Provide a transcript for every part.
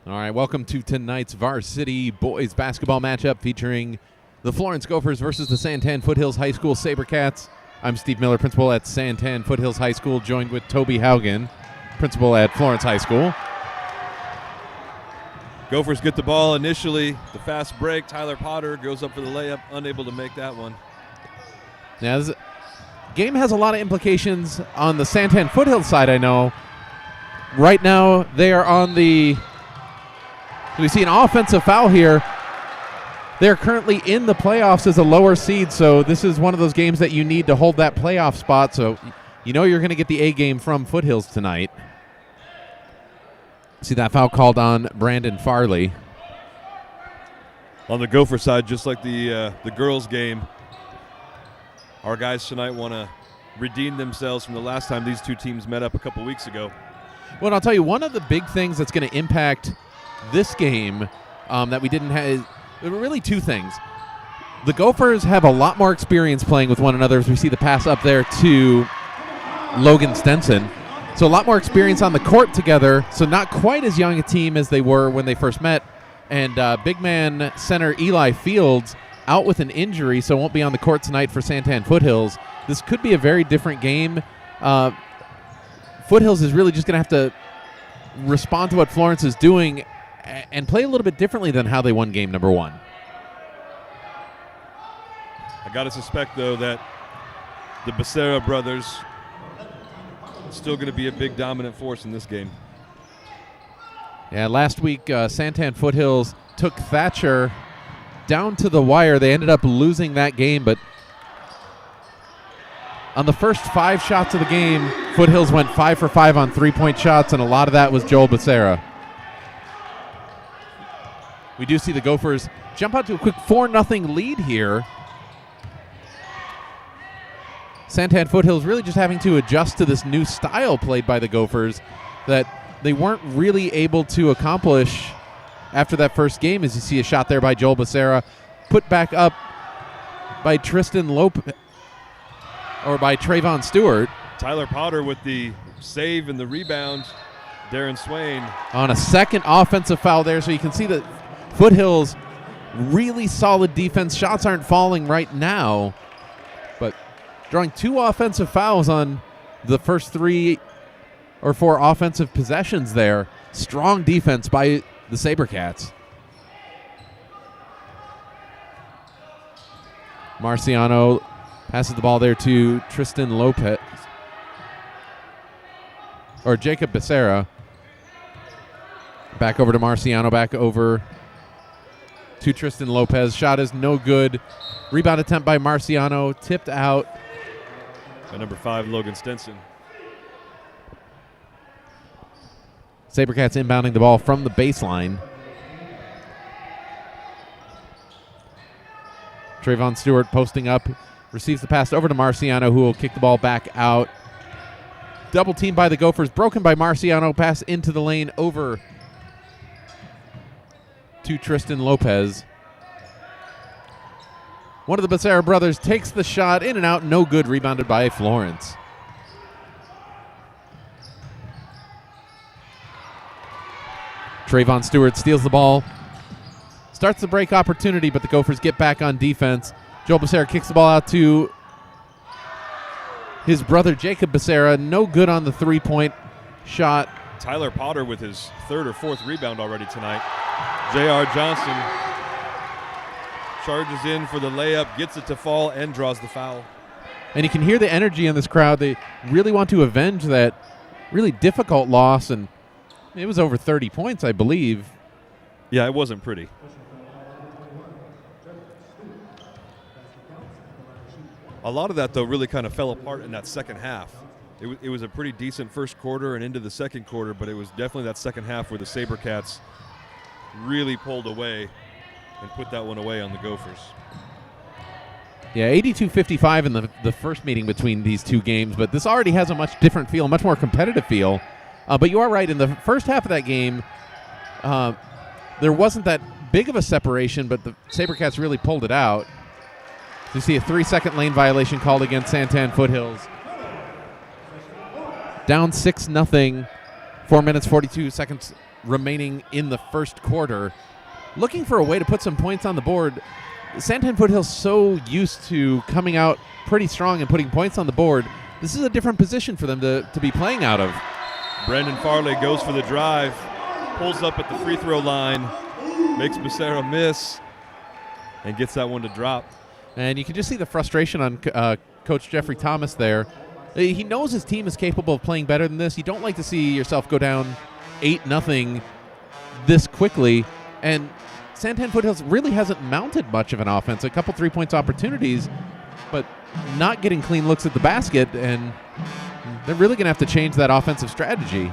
All right, welcome to tonight's varsity boys basketball matchup featuring the Florence Gophers versus the Santan Foothills High School SaberCats. I'm Steve Miller, principal at Santan Foothills High School, joined with Toby Haugen, principal at Florence High School. Gophers get the ball initially. The fast break. Tyler Potter goes up for the layup, unable to make that one. Now, this game has a lot of implications on the Santan Foothills side, I know. Right now, they are on the... We see an offensive foul here. They're currently in the playoffs as a lower seed, so this is one of those games that you need to hold that playoff spot, so you know you're going to get the A game from Foothills tonight. See that foul called on Brandon Farley. On the Gopher side, just like the girls' game, our guys tonight want to redeem themselves from the last time these two teams met up a couple weeks ago. Well, and I'll tell you, one of the big things that's going to impact this game that we didn't have, really two things. The Gophers have a lot more experience playing with one another, as we see the pass up there to Logan Stenson. So a lot more experience on the court together, so not quite as young a team as they were when they first met. And big man center Eli Fields out with an injury, so won't be on the court tonight for Santan Foothills. This could be a very different game. Foothills is really just going to have to respond to what Florence is doing and play a little bit differently than how they won game number one. I got to suspect, though, that the Becerra brothers still going to be a big dominant force in this game. Yeah, last week Santan Foothills took Thatcher down to the wire. They ended up losing that game, but on the first 5 shots of the game, Foothills went 5 for 5 on 3-point shots, and a lot of that was Joel Becerra. We do see the Gophers jump out to a quick 4-0 lead here. Santan Foothills really just having to adjust to this new style played by the Gophers that they weren't really able to accomplish after that first game, as you see a shot there by Joel Becerra, put back up by Tristan Lopez, or by Trayvon Stewart. Tyler Potter with the save and the rebound. Darren Swain on a second offensive foul there, so you can see that Foothills really solid defense. Shots aren't falling right now, but drawing 2 offensive fouls on the first 3 or 4 offensive possessions there. Strong defense by the SaberCats. Marciano passes the ball there to Tristan Lopez, or Jacob Becerra. Back over to Marciano, back over to Tristan Lopez. Shot is no good. Rebound attempt by Marciano, tipped out. By number 5, Logan Stenson. SaberCats inbounding the ball from the baseline. Trayvon Stewart posting up, receives the pass over to Marciano, who will kick the ball back out. Double team by the Gophers, broken by Marciano. Pass into the lane over to Tristan Lopez. One of the Becerra brothers takes the shot, in and out, no good, rebounded by Florence. Trayvon Stewart steals the ball, starts the break opportunity, but the Gophers get back on defense. Joel Becerra kicks the ball out to his brother Jacob Becerra, no good on the 3-point shot. Tyler Potter with his 3rd or 4th rebound already tonight. J.R. Johnson charges in for the layup, gets it to fall, and draws the foul. And you can hear the energy in this crowd. They really want to avenge that really difficult loss, and it was over 30 points, I believe. Yeah, it wasn't pretty. A lot of that, though, really kind of fell apart in that second half. It was a pretty decent first quarter and into the second quarter, but it was definitely that second half where the SaberCats really pulled away and put that one away on the Gophers. Yeah, 82-55 in the first meeting between these two games, but this already has a much different feel, much more competitive feel. But you are right, in the first half of that game, there wasn't that big of a separation, but the SaberCats really pulled it out. You see a 3-second lane violation called against Santan Foothills. Down 6-0, 4 minutes, 42 seconds remaining in the first quarter, looking for a way to put some points on the board. Santan Foothill's so used to coming out pretty strong and putting points on the board. This is a different position for them to be playing out of. Brandon Farley goes for the drive, pulls up at the free throw line, makes Becerra miss, and gets that one to drop. And you can just see the frustration on Coach Jeffrey Thomas there. He knows his team is capable of playing better than this. You don't like to see yourself go down 8-0 this quickly. And Santan Foothills really hasn't mounted much of an offense. A couple 3-point opportunities, but not getting clean looks at the basket. And they're really going to have to change that offensive strategy.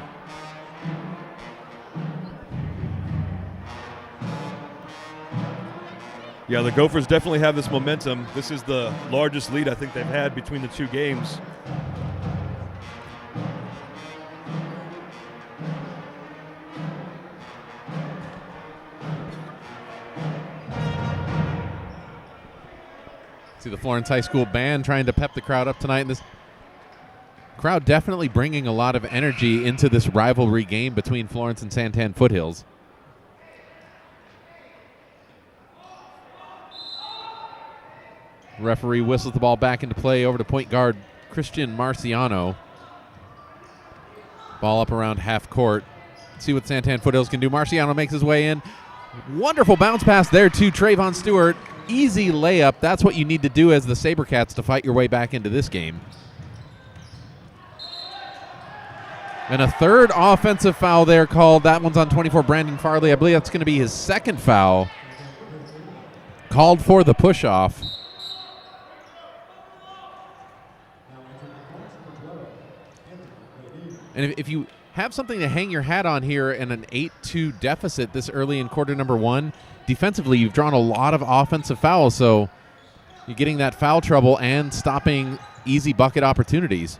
Yeah, the Gophers definitely have this momentum. This is the largest lead I think they've had between the two games. See the Florence High School band trying to pep the crowd up tonight. And this crowd definitely bringing a lot of energy into this rivalry game between Florence and Santan Foothills. Referee whistles the ball back into play over to point guard Christian Marciano. Ball up around half court. See what Santan Foothills can do. Marciano makes his way in. Wonderful bounce pass there to Trayvon Stewart. Easy layup. That's what you need to do as the SaberCats to fight your way back into this game. And a third offensive foul there called. That one's on 24, Brandon Farley. I believe that's going to be his second foul. Called for the push-off. And if you have something to hang your hat on here in an 8-2 deficit this early in quarter number one, defensively you've drawn a lot of offensive fouls, so you're getting that foul trouble and stopping easy bucket opportunities.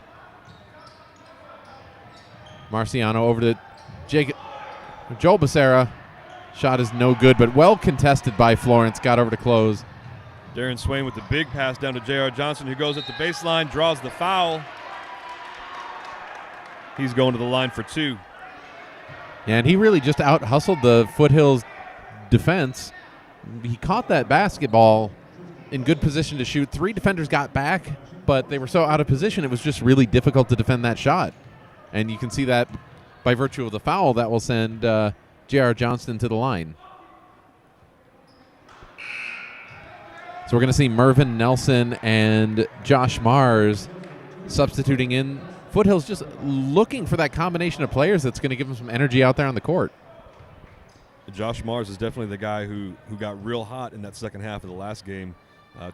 Marciano over to Joel Becerra. Shot is no good, but well contested by Florence. Got over to close. Darren Swain with the big pass down to J.R. Johnson, who goes at the baseline, draws the foul. He's going to the line for two. Yeah, and he really just out-hustled the Foothills defense. He caught that basketball in good position to shoot. 3 defenders got back, but they were so out of position it was just really difficult to defend that shot. And you can see that by virtue of the foul that will send J.R. Johnston to the line. So we're going to see Mervyn Nelson and Josh Mars substituting in. Foothills just looking for that combination of players that's going to give them some energy out there on the court. Josh Mars is definitely the guy who got real hot in that second half of the last game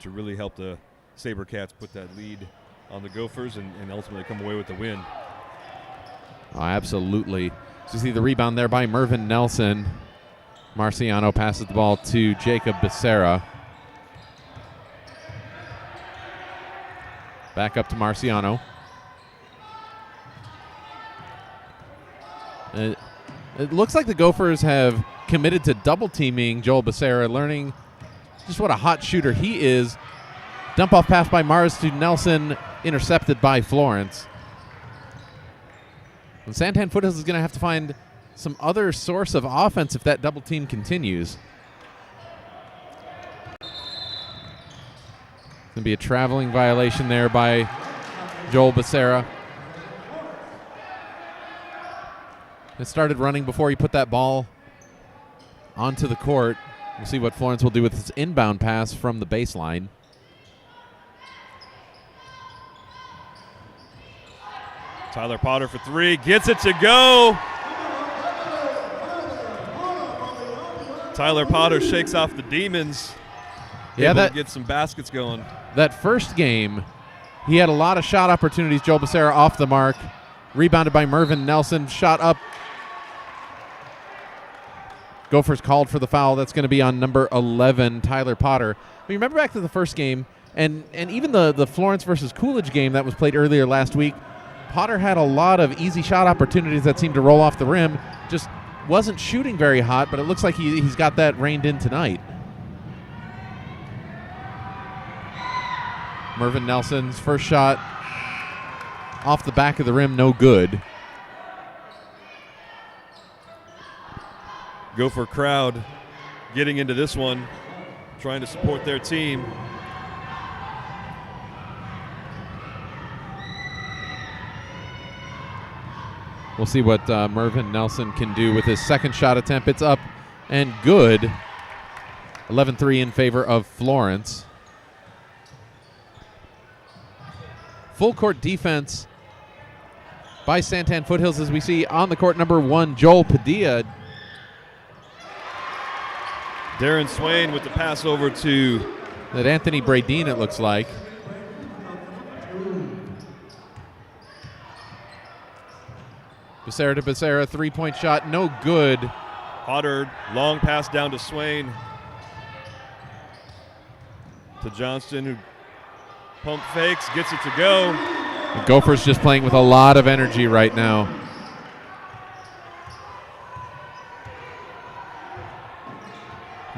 to really help the SaberCats put that lead on the Gophers and ultimately come away with the win. Oh, absolutely. So you see the rebound there by Mervyn Nelson. Marciano passes the ball to Jacob Becerra. Back up to Marciano. It looks like the Gophers have committed to double-teaming Joel Becerra, learning just what a hot shooter he is. Dump-off pass by Mars to Nelson, intercepted by Florence. And Santan Foothills is going to have to find some other source of offense if that double-team continues. Going to be a traveling violation there by Joel Becerra. It started running before he put that ball onto the court. We'll see what Florence will do with his inbound pass from the baseline. Tyler Potter for 3, gets it to go. Tyler Potter shakes off the demons. Yeah, that gets some baskets going. That first game, he had a lot of shot opportunities. Joel Becerra off the mark. Rebounded by Mervyn Nelson. Shot up. Gophers called for the foul. That's going to be on number 11, Tyler Potter. But you remember back to the first game, and even the Florence versus Coolidge game that was played earlier last week, Potter had a lot of easy shot opportunities that seemed to roll off the rim. Just wasn't shooting very hot, but it looks like he's got that reined in tonight. Mervyn Nelson's first shot off the back of the rim, no good. Gopher crowd getting into this one, trying to support their team. We'll see what Mervyn Nelson can do with his second shot attempt. It's up and good. 11-3 in favor of Florence. Full court defense by Santan Foothills as we see on the court number 1, Joel Padilla. Darren Swain with the pass over to That Anthony Bradeen, it looks like. Becerra to Becerra, three-point shot, no good. Potter, long pass down to Swain. To Johnston, who pump fakes, gets it to go. The Gophers just playing with a lot of energy right now.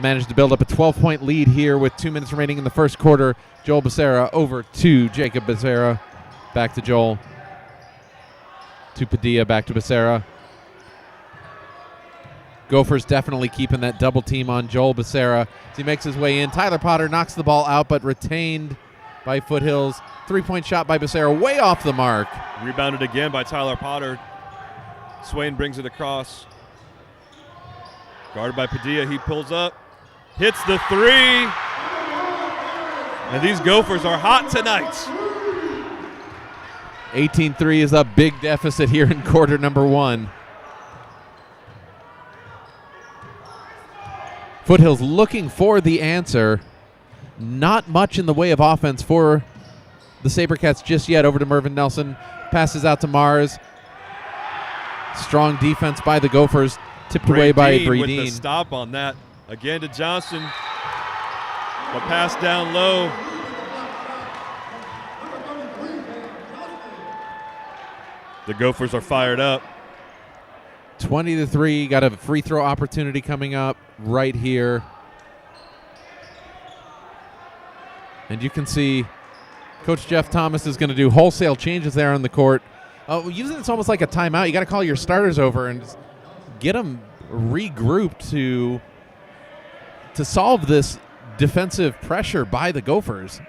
Managed to build up a 12-point lead here with 2 minutes remaining in the first quarter. Joel Becerra over to Jacob Becerra. Back to Joel. To Padilla, back to Becerra. Gophers definitely keeping that double team on Joel Becerra as he makes his way in. Tyler Potter knocks the ball out, but retained by Foothills. Three-point shot by Becerra, way off the mark. Rebounded again by Tyler Potter. Swain brings it across. Guarded by Padilla, he pulls up. Hits the three. And these Gophers are hot tonight. 18-3 is a big deficit here in quarter number 1. Foothills looking for the answer. Not much in the way of offense for the SaberCats just yet. Over to Mervyn Nelson. Passes out to Mars. Strong defense by the Gophers. Tipped away by Bradeen. With the stop on that. Again to Johnston. The pass down low. The Gophers are fired up. 20-3. Got a free throw opportunity coming up right here. And you can see Coach Jeff Thomas is going to do wholesale changes there on the court. Usually it's almost like a timeout. You got to call your starters over and just get them regrouped to solve this defensive pressure by the Gophers.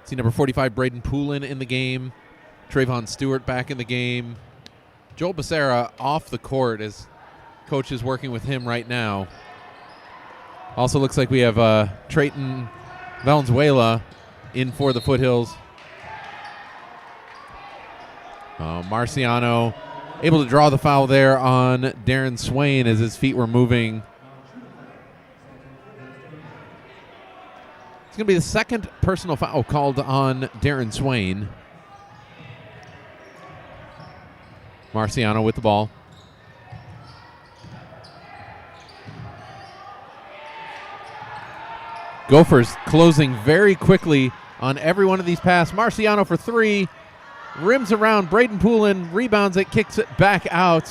See number 45, Braden Poulin in the game. Trayvon Stewart back in the game. Joel Becerra off the court as coach is working with him right now. Also looks like we have Trayton Valenzuela in for the Foothills. Marciano able to draw the foul there on Darren Swain as his feet were moving. It's going to be the second personal foul called on Darren Swain. Marciano with the ball. Gophers closing very quickly on every one of these passes. Marciano for three. Rims around. Braden Poulin rebounds it, kicks it back out.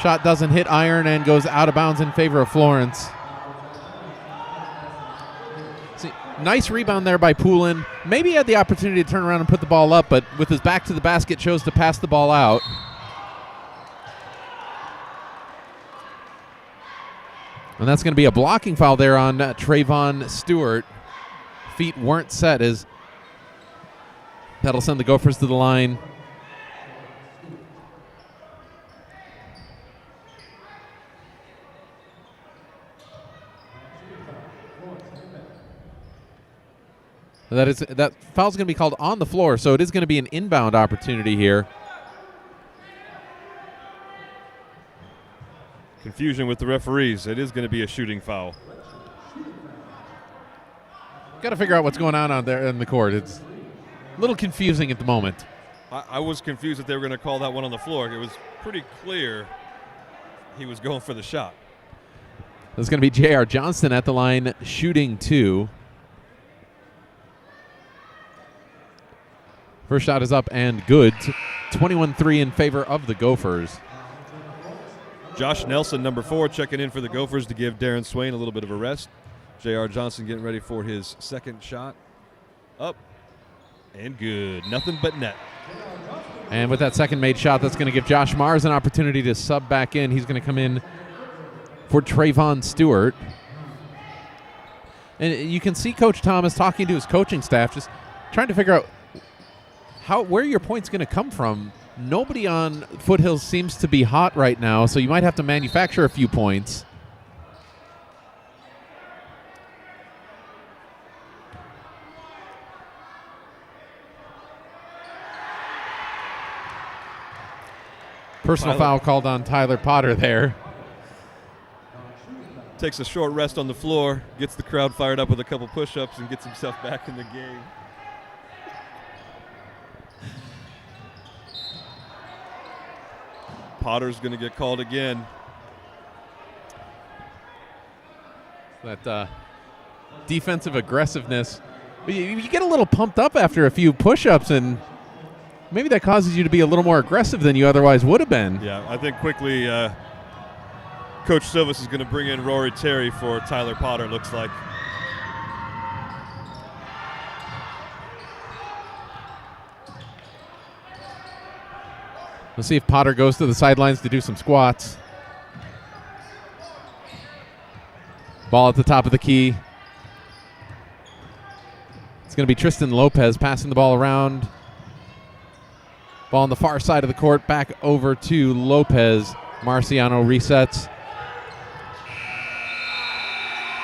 Shot doesn't hit iron and goes out of bounds in favor of Florence. Nice rebound there by Poulin. Maybe he had the opportunity to turn around and put the ball up, but with his back to the basket, chose to pass the ball out. And that's going to be a blocking foul there on Trayvon Stewart. Feet weren't set as that'll send the Gophers to the line. That foul's going to be called on the floor, so it is going to be an inbound opportunity here. Confusion with the referees. It is going to be a shooting foul. Got to figure out what's going on out there in the court. It's a little confusing at the moment. I was confused that they were going to call that one on the floor. It was pretty clear he was going for the shot. There's going to be J.R. Johnston at the line shooting two. First shot is up and good. 21-3 in favor of the Gophers. Josh Nelson, number 4, checking in for the Gophers to give Darren Swain a little bit of a rest. J.R. Johnson getting ready for his second shot. Up and good. Nothing but net. And with that second made shot, that's going to give Josh Mars an opportunity to sub back in. He's going to come in for Trayvon Stewart. And you can see Coach Thomas talking to his coaching staff, just trying to figure out where your point's going to come from. Nobody on Foothills seems to be hot right now, so you might have to manufacture a few points. Personal foul called on Tyler Potter there. Takes a short rest on the floor, gets the crowd fired up with a couple push-ups, and gets himself back in the game. Potter's going to get called again. That defensive aggressiveness. You get a little pumped up after a few push-ups, and maybe that causes you to be a little more aggressive than you otherwise would have been. Yeah, I think quickly Coach Silvis is going to bring in Rory Terry for Tyler Potter, looks like. We'll see if Potter goes to the sidelines to do some squats. Ball at the top of the key. It's going to be Tristan Lopez passing the ball around. Ball on the far side of the court, back over to Lopez. Marciano resets.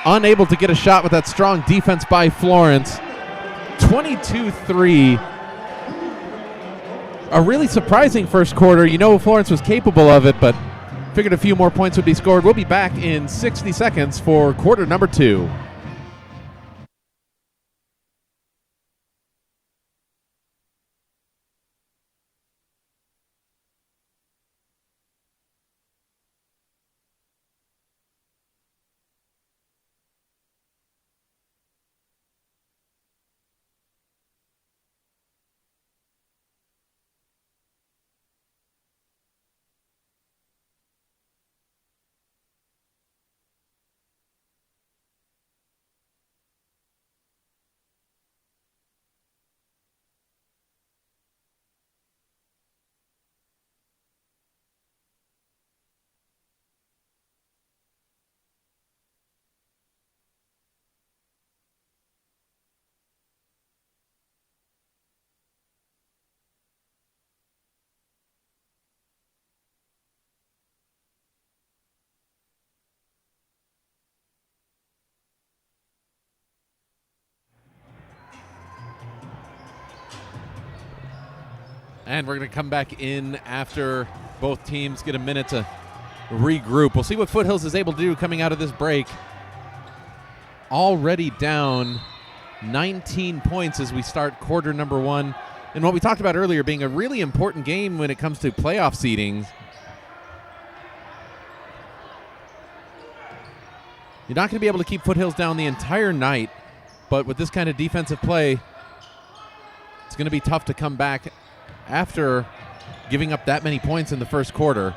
Unable to get a shot with that strong defense by Florence. 22-3. A really surprising first quarter. You know Florence was capable of it, but figured a few more points would be scored. We'll be back in 60 seconds for quarter number 2. And we're going to come back in after both teams get a minute to regroup. We'll see what Foothills is able to do coming out of this break. Already down 19 points as we start quarter number 1. And what we talked about earlier being a really important game when it comes to playoff seeding. You're not going to be able to keep Foothills down the entire night, but with this kind of defensive play, it's going to be tough to come back after giving up that many points in the first quarter.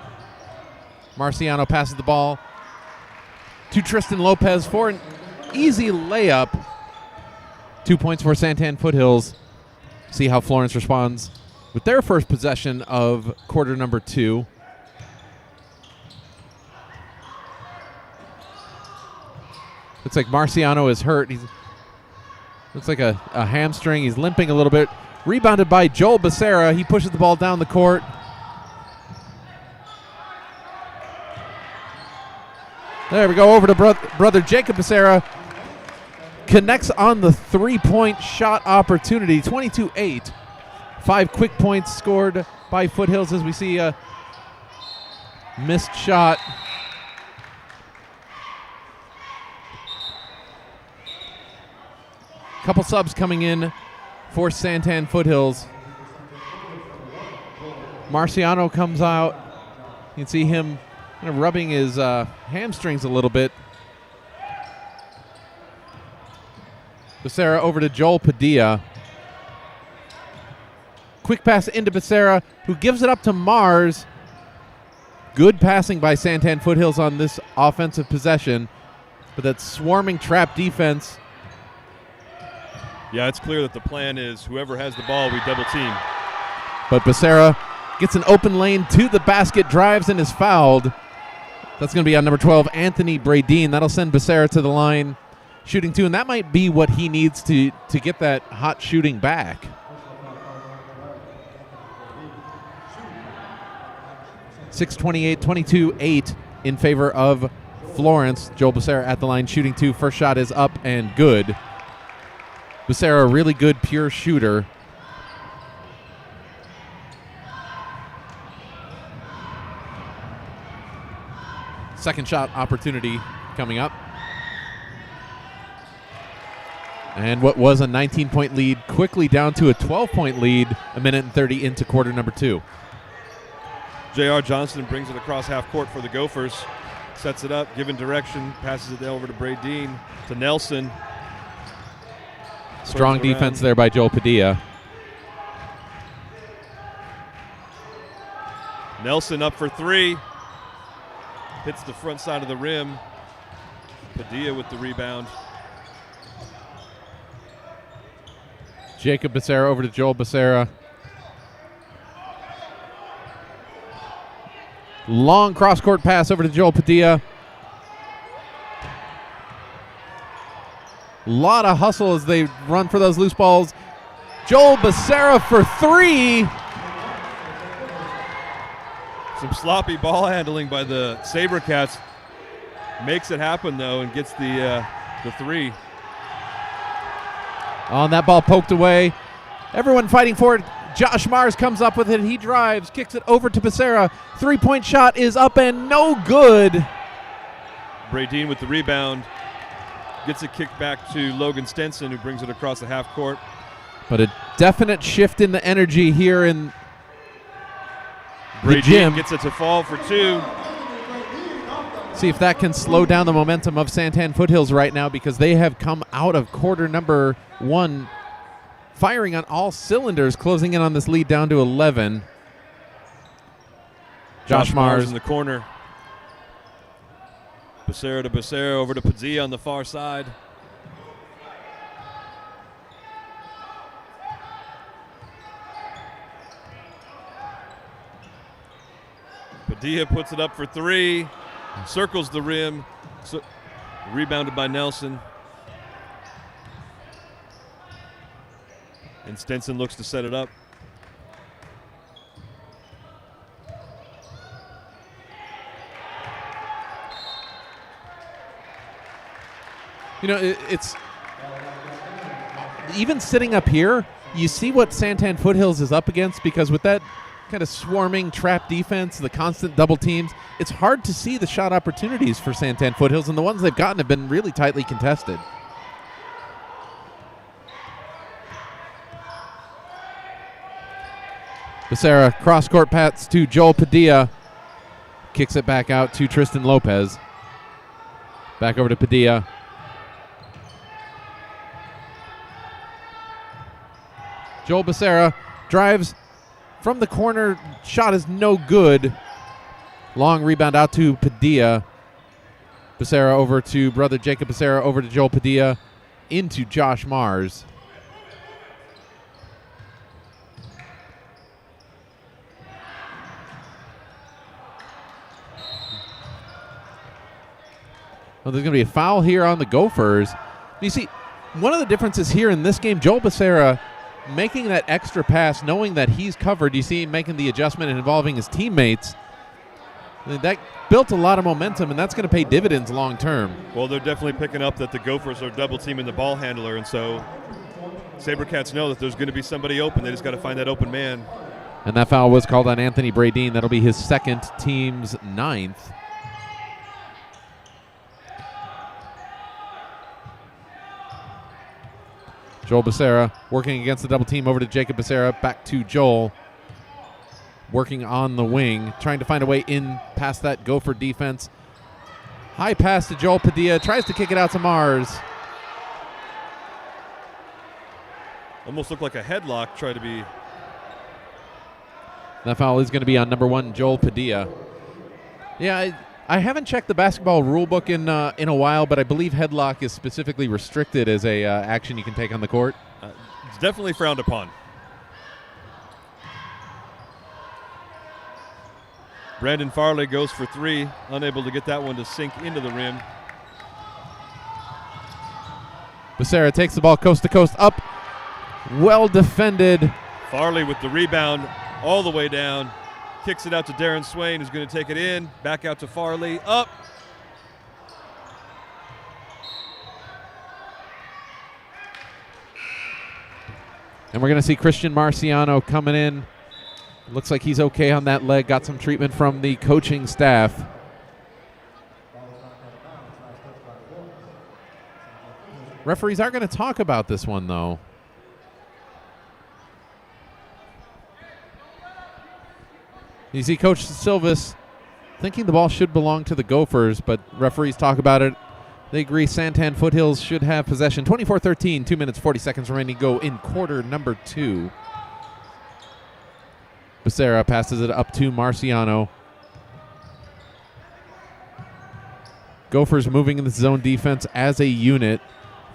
Marciano passes the ball to Tristan Lopez for an easy layup. 2 points for Santan Foothills. See how Florence responds with their first possession of quarter number 2. Looks like Marciano is hurt. Looks like a hamstring. He's limping a little bit. Rebounded by Joel Becerra. He pushes the ball down the court. There we go, over to brother Jacob Becerra. Connects on the three-point shot opportunity, 22-8. 5 quick points scored by Foothills as we see a missed shot. Couple subs coming in for Santan Foothills. Marciano comes out. You can see him kind of rubbing his hamstrings a little bit. Becerra over to Joel Padilla. Quick pass into Becerra, who gives it up to Mars. Good passing by Santan Foothills on this offensive possession, but that swarming trap defense. Yeah, it's clear that the plan is whoever has the ball, we double team. But Becerra gets an open lane to the basket, drives and is fouled. That's going to be on number 12, Anthony Bradeen. That'll send Becerra to the line, shooting 2, and that might be what he needs to get that hot shooting back. .628, 22-8 in favor of Florence. Joel Becerra at the line, shooting 2. First shot is up and good. Becerra, a really good pure shooter. Second shot opportunity coming up. And what was a 19-point lead quickly down to a 12-point lead, a minute and 30 into quarter number 2. J.R. Johnston brings it across half court for the Gophers. Sets it up, given direction, passes it over to Bradeen, to Nelson. Strong defense there by Joel Padilla. Nelson up for 3. Hits the front side of the rim. Padilla with the rebound. Jacob Becerra over to Joel Becerra. Long cross-court pass over to Joel Padilla. A lot of hustle as they run for those loose balls. Joel Becerra for 3. Some sloppy ball handling by the SaberCats. Makes it happen, though, and gets the 3. On that ball poked away. Everyone fighting for it. Josh Mars comes up with it. He drives, kicks it over to Becerra. 3-point shot is up and no good. Bradeen with the rebound. Gets it kicked back to Logan Stenson, who brings it across the half court. But a definite shift in the energy here in the gym. Gets it to fall for 2. See if that can slow down the momentum of Santan Foothills right now, because they have come out of quarter number 1 firing on all cylinders, closing in on this lead down to 11. Josh Mars in the corner. Becerra to Becerra, over to Padilla on the far side. Padilla puts it up for 3. Circles the rim. Rebounded by Nelson. And Stenson looks to set it up. You know, it's even sitting up here, you see what Santan Foothills is up against, because with that kind of swarming trap defense, the constant double teams, it's hard to see the shot opportunities for Santan Foothills, and the ones they've gotten have been really tightly contested. Becerra, cross-court pass to Joel Padilla. Kicks it back out to Tristan Lopez. Back over to Padilla. Joel Becerra drives from the corner. Shot is no good. Long rebound out to Padilla. Becerra over to brother Jacob Becerra, over to Joel Padilla, into Josh Mars. Well, there's going to be a foul here on the Gophers. You see, one of the differences here in this game, Joel Becerra making that extra pass, knowing that he's covered. You see him making the adjustment and involving his teammates. That built a lot of momentum, and that's going to pay dividends long term. Well, they're definitely picking up that the Gophers are double teaming the ball handler, and so SaberCats know that there's going to be somebody open. They just got to find that open man. And that foul was called on Anthony Bradeen. That'll be his second, team's 9th. Joel Becerra working against the double team, over to Jacob Becerra, back to Joel. Working on the wing, trying to find a way in past that Gopher defense. High pass to Joel Padilla, tries to kick it out to Mars. Almost looked like a headlock, try to be. That foul is going to be on number 1, Joel Padilla. Yeah, I haven't checked the basketball rule book in a while, but I believe headlock is specifically restricted as a action you can take on the court. It's definitely frowned upon. Brandon Farley goes for three, unable to get that one to sink into the rim. Becerra takes the ball coast to coast up. Well defended. Farley with the rebound all the way down. Kicks it out to Darren Swain, who's going to take it in. Back out to Farley. Up. And we're going to see Christian Marciano coming in. Looks like he's okay on that leg. Got some treatment from the coaching staff. Referees are going to talk about this one, though. You see Coach Silvis thinking the ball should belong to the Gophers, but referees talk about it. They agree Santan Foothills should have possession. 24-13, 2 minutes, 40 seconds remaining to go in quarter number 2. Becerra passes it up to Marciano. Gophers moving in the zone defense as a unit,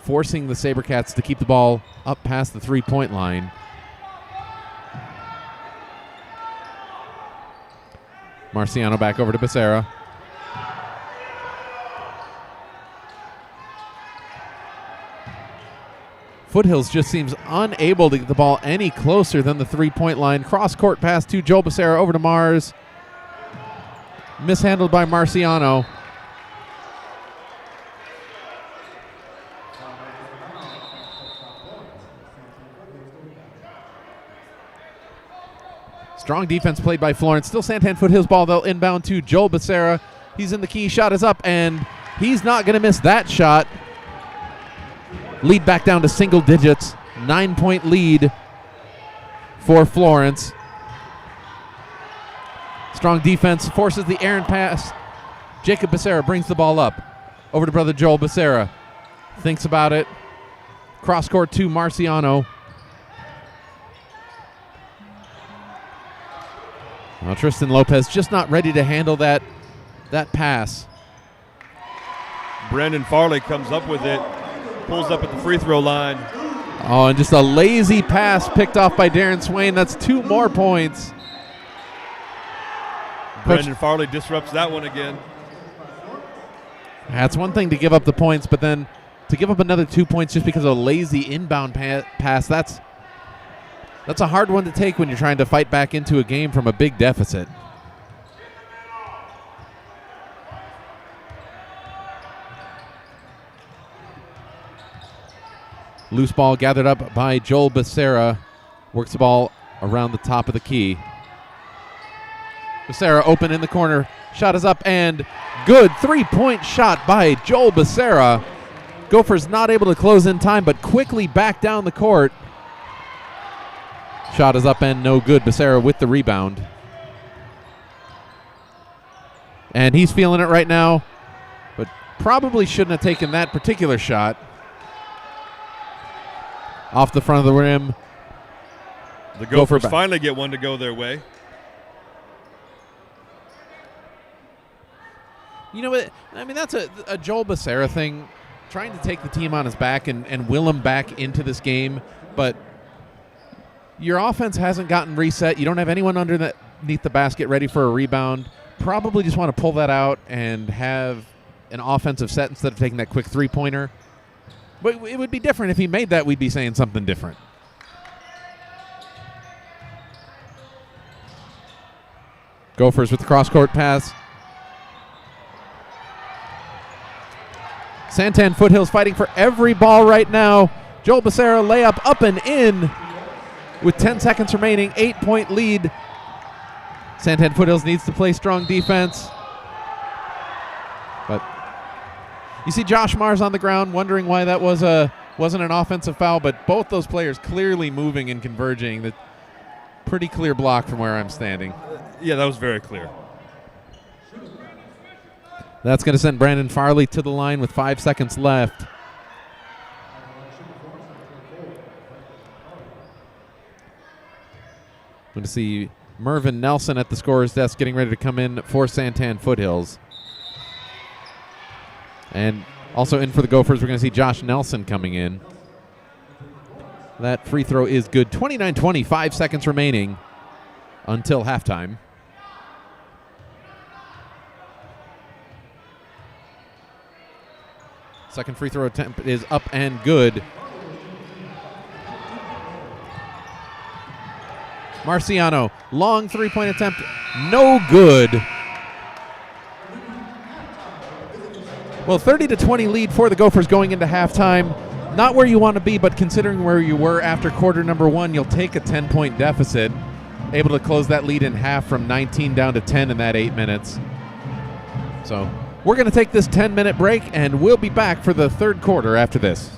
forcing the SaberCats to keep the ball up past the three-point line. Marciano back over to Becerra. Foothills just seems unable to get the ball any closer than the three-point line. Cross-court pass to Joel Becerra over to Mars. Mishandled by Marciano. Strong defense played by Florence. Still Santan Foothills ball. They'll inbound to Joel Becerra. He's in the key. Shot is up, and he's not going to miss that shot. Lead back down to single digits. 9-point lead for Florence. Strong defense forces the errant pass. Jacob Becerra brings the ball up. Over to brother Joel Becerra. Thinks about it. Cross court to Marciano. Well, Tristan Lopez just not ready to handle that pass. Brandon Farley comes up with it. Pulls up at the free throw line. Oh, and just a lazy pass picked off by Darren Swain. That's 2 more points. Brandon Farley disrupts that one again. That's one thing to give up the points, but then to give up another 2 points just because of a lazy inbound pass, that's a hard one to take when you're trying to fight back into a game from a big deficit. Loose ball gathered up by Joel Becerra. Works the ball around the top of the key. Becerra open in the corner. Shot is up and good. 3-point shot by Joel Becerra. Gophers not able to close in time, but quickly back down the court. Shot is up and no good. Becerra with the rebound. And he's feeling it right now, but probably shouldn't have taken that particular shot. Off the front of the rim. The Gophers finally get one to go their way. You know what? I mean, that's a Joel Becerra thing, trying to take the team on his back and will him back into this game. But your offense hasn't gotten reset. You don't have anyone underneath the basket ready for a rebound. Probably just want to pull that out and have an offensive set instead of taking that quick three-pointer. But it would be different if he made that. We'd be saying something different. Gophers with the cross-court pass. Santan Foothills fighting for every ball right now. Joel Becerra layup up and in with 10 seconds remaining. 8-point lead. Santan Foothills needs to play strong defense. But you see Josh Mars on the ground wondering why that wasn't an offensive foul, but both those players clearly moving and converging. The pretty clear block from where I'm standing. Yeah, that was very clear. That's going to send Brandon Farley to the line with 5 seconds left. Going to see Mervyn Nelson at the scorer's desk getting ready to come in for Santan Foothills. And also in for the Gophers, we're going to see Josh Nelson coming in. That free throw is good. 29-20, 5 seconds remaining until halftime. Second free throw attempt is up and good. Marciano, long three-point attempt, no good. Well, 30-20 lead for the Gophers going into halftime. Not where you want to be, but considering where you were after quarter number 1, you'll take a 10-point deficit. Able to close that lead in half from 19 down to 10 in that 8 minutes. So we're going to take this 10-minute break, and we'll be back for the third quarter after this.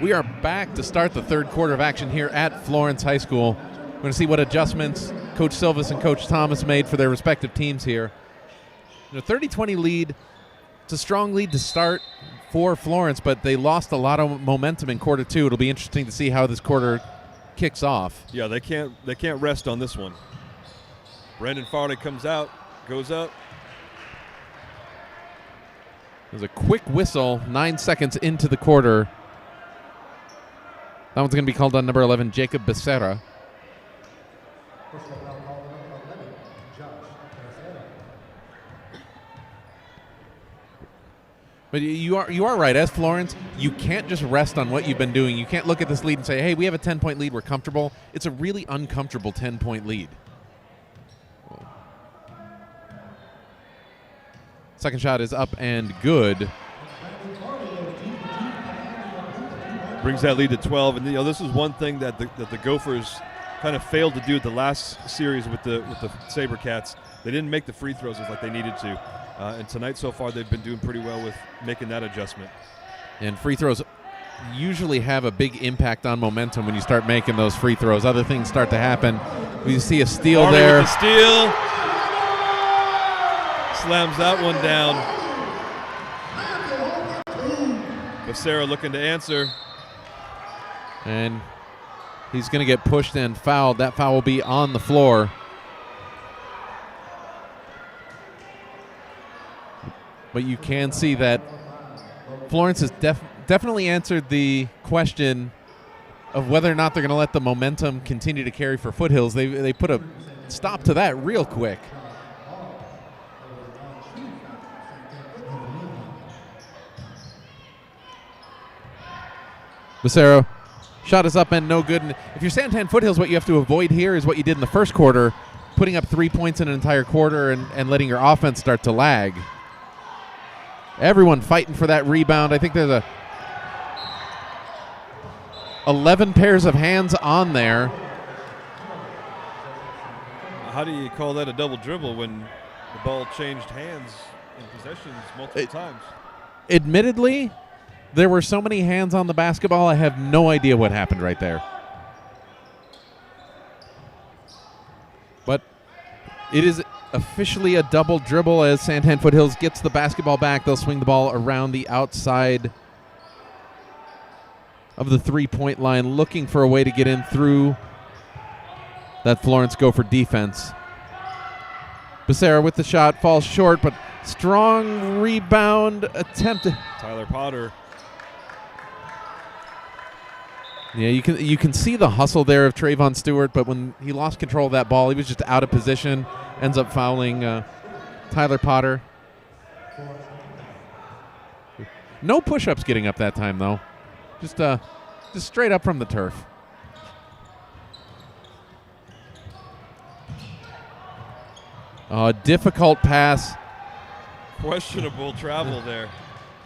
We are back to start the third quarter of action here at Florence High School. We're going to see what adjustments Coach Silvas and Coach Thomas made for their respective teams here. 30-20 lead. It's a strong lead to start for Florence, but they lost a lot of momentum in quarter two. It'll be interesting to see how this quarter kicks off. Yeah, they can't rest on this one. Brandon Farley comes out, goes up. There's a quick whistle 9 seconds into the quarter. That one's going to be called on number 11, Jacob Becerra. But you are right. As Florence, you can't just rest on what you've been doing. You can't look at this lead and say, hey, we have a 10-point lead. We're comfortable. It's a really uncomfortable 10-point lead. Second shot is up and good. Brings that lead to 12. And this is one thing that the Gophers kind of failed to do the last series with the SaberCats. They didn't make the free throws like they needed to. And tonight so far they've been doing pretty well with making that adjustment. And free throws usually have a big impact on momentum when you start making those free throws. Other things start to happen. We see a steal Farley there. With the steal. Slams that one down. Becerra looking to answer. And he's going to get pushed and fouled. That foul will be on the floor. But you can see that Florence has definitely answered the question of whether or not they're going to let the momentum continue to carry for Foothills. They put a stop to that real quick. Becerra, shot is up and no good. And if you're Santan Foothills, what you have to avoid here is what you did in the first quarter, putting up 3 points in an entire quarter and letting your offense start to lag. Everyone fighting for that rebound. I think there's 11 pairs of hands on there. How do you call that a double dribble when the ball changed hands in possessions multiple times? Admittedly, there were so many hands on the basketball, I have no idea what happened right there. But it is officially a double dribble as Santan Foothills gets the basketball back. They'll swing the ball around the outside of the three-point line, looking for a way to get in through that Florence Gopher defense. Becerra with the shot, falls short, but strong rebound attempt. Tyler Potter. Yeah, you can see the hustle there of Trayvon Stewart, but when he lost control of that ball, he was just out of position. Ends up fouling Tyler Potter. No push-ups getting up that time, though. Just straight up from the turf. Difficult pass. Questionable travel there.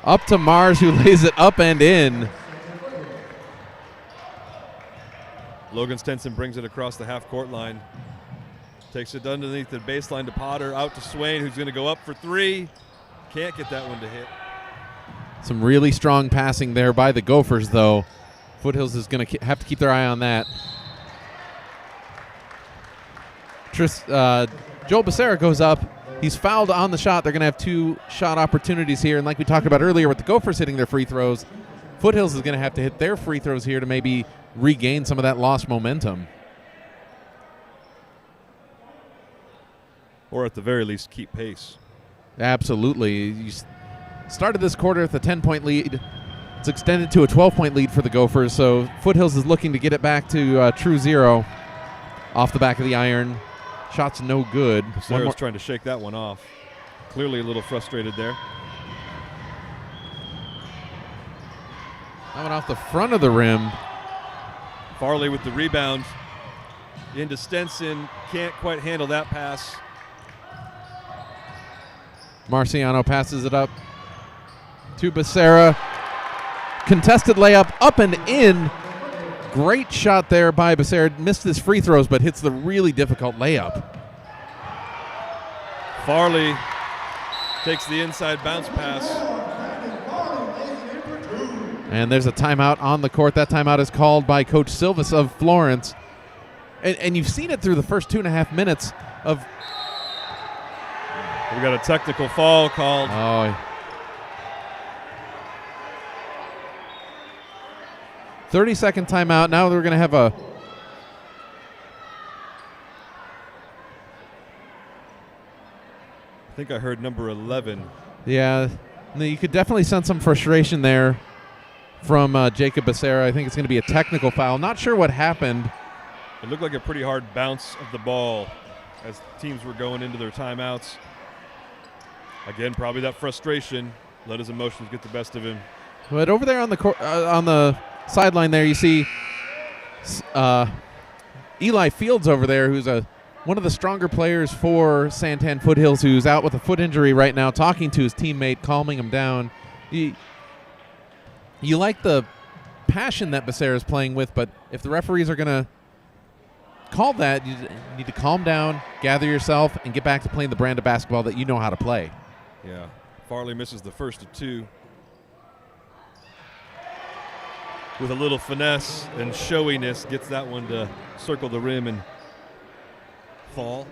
Up to Mars, who lays it up and in. Logan Stenson brings it across the half-court line. Takes it underneath the baseline to Potter, out to Swain, who's going to go up for three. Can't get that one to hit. Some really strong passing there by the Gophers, though. Foothills is going to have to keep their eye on that. Joel Becerra goes up. He's fouled on the shot. They're going to have two shot opportunities here. And like we talked about earlier with the Gophers hitting their free throws, Foothills is going to have to hit their free throws here to maybe regain some of that lost momentum. Or at the very least, keep pace. Absolutely. You started this quarter with a 10-point lead. It's extended to a 12-point lead for the Gophers, so Foothills is looking to get it back to true zero. Off the back of the iron. Shot's no good. Becerra's trying to shake that one off. Clearly a little frustrated there. That one off the front of the rim. Farley with the rebound. Into Stenson. Can't quite handle that pass. Marciano passes it up to Becerra. Contested layup, up and in. Great shot there by Becerra. Missed his free throws, but hits the really difficult layup. Farley takes the inside bounce pass. And there's a timeout on the court. That timeout is called by Coach Silvas of Florence. And you've seen it through the first 2.5 minutes of... We got a technical foul called. Oh. 30-second timeout. Now we're going to have a... I think I heard number 11. Yeah. You could definitely sense some frustration there from Jacob Becerra. I think it's going to be a technical foul. Not sure what happened. It looked like a pretty hard bounce of the ball as teams were going into their timeouts. Again, probably that frustration. Let his emotions get the best of him. But over there on the sideline there, you see Eli Fields over there, who's one of the stronger players for Santan Foothills, who's out with a foot injury right now, talking to his teammate, calming him down. You like the passion that Becerra is playing with, but if the referees are going to call that, you need to calm down, gather yourself, and get back to playing the brand of basketball that you know how to play. Yeah. Farley misses the first of two. With a little finesse and showiness, gets that one to circle the rim and fall.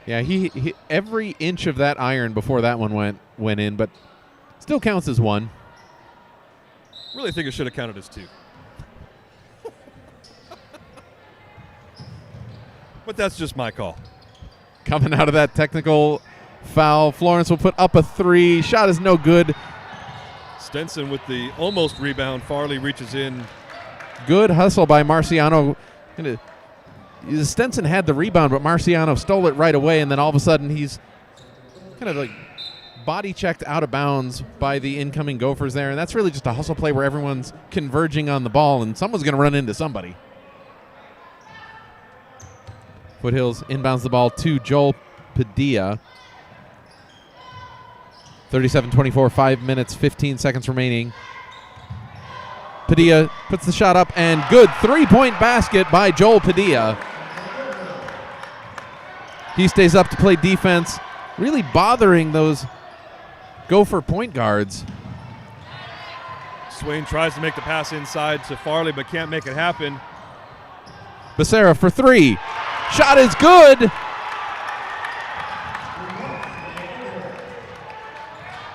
Yeah, he every inch of that iron before that one went in, but still counts as one. Really think it should have counted as two. But that's just my call. Coming out of that technical foul, Florence will put up a three. Shot is no good. Stenson with the almost rebound. Farley reaches in. Good hustle by Marciano. Stenson had the rebound, but Marciano stole it right away, and then all of a sudden he's kind of like body checked out of bounds by the incoming Gophers there, and that's really just a hustle play where everyone's converging on the ball, and someone's going to run into somebody. Foothills inbounds the ball to Joel Padilla. 37-24, 5 minutes, 15 seconds remaining. Padilla puts the shot up, and good three-point basket by Joel Padilla. He stays up to play defense, really bothering those Gopher point guards. Swain tries to make the pass inside to Farley, but can't make it happen. Becerra for three. Shot is good.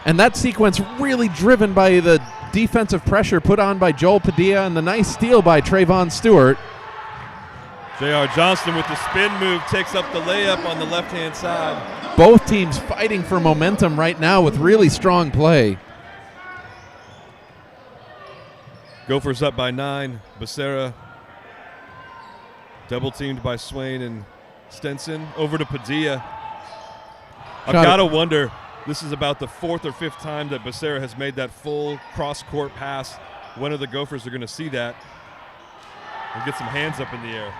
And that sequence really driven by the defensive pressure put on by Joel Padilla and the nice steal by Trayvon Stewart. J.R. Johnston with the spin move takes up the layup on the left-hand side. Both teams fighting for momentum right now with really strong play. Gophers up by 9. Becerra double-teamed by Swain and Stenson. Over to Padilla. I've got to wonder, this is about the 4th or 5th time that Becerra has made that full cross-court pass. When are the Gophers are going to see that and get some hands up in the air?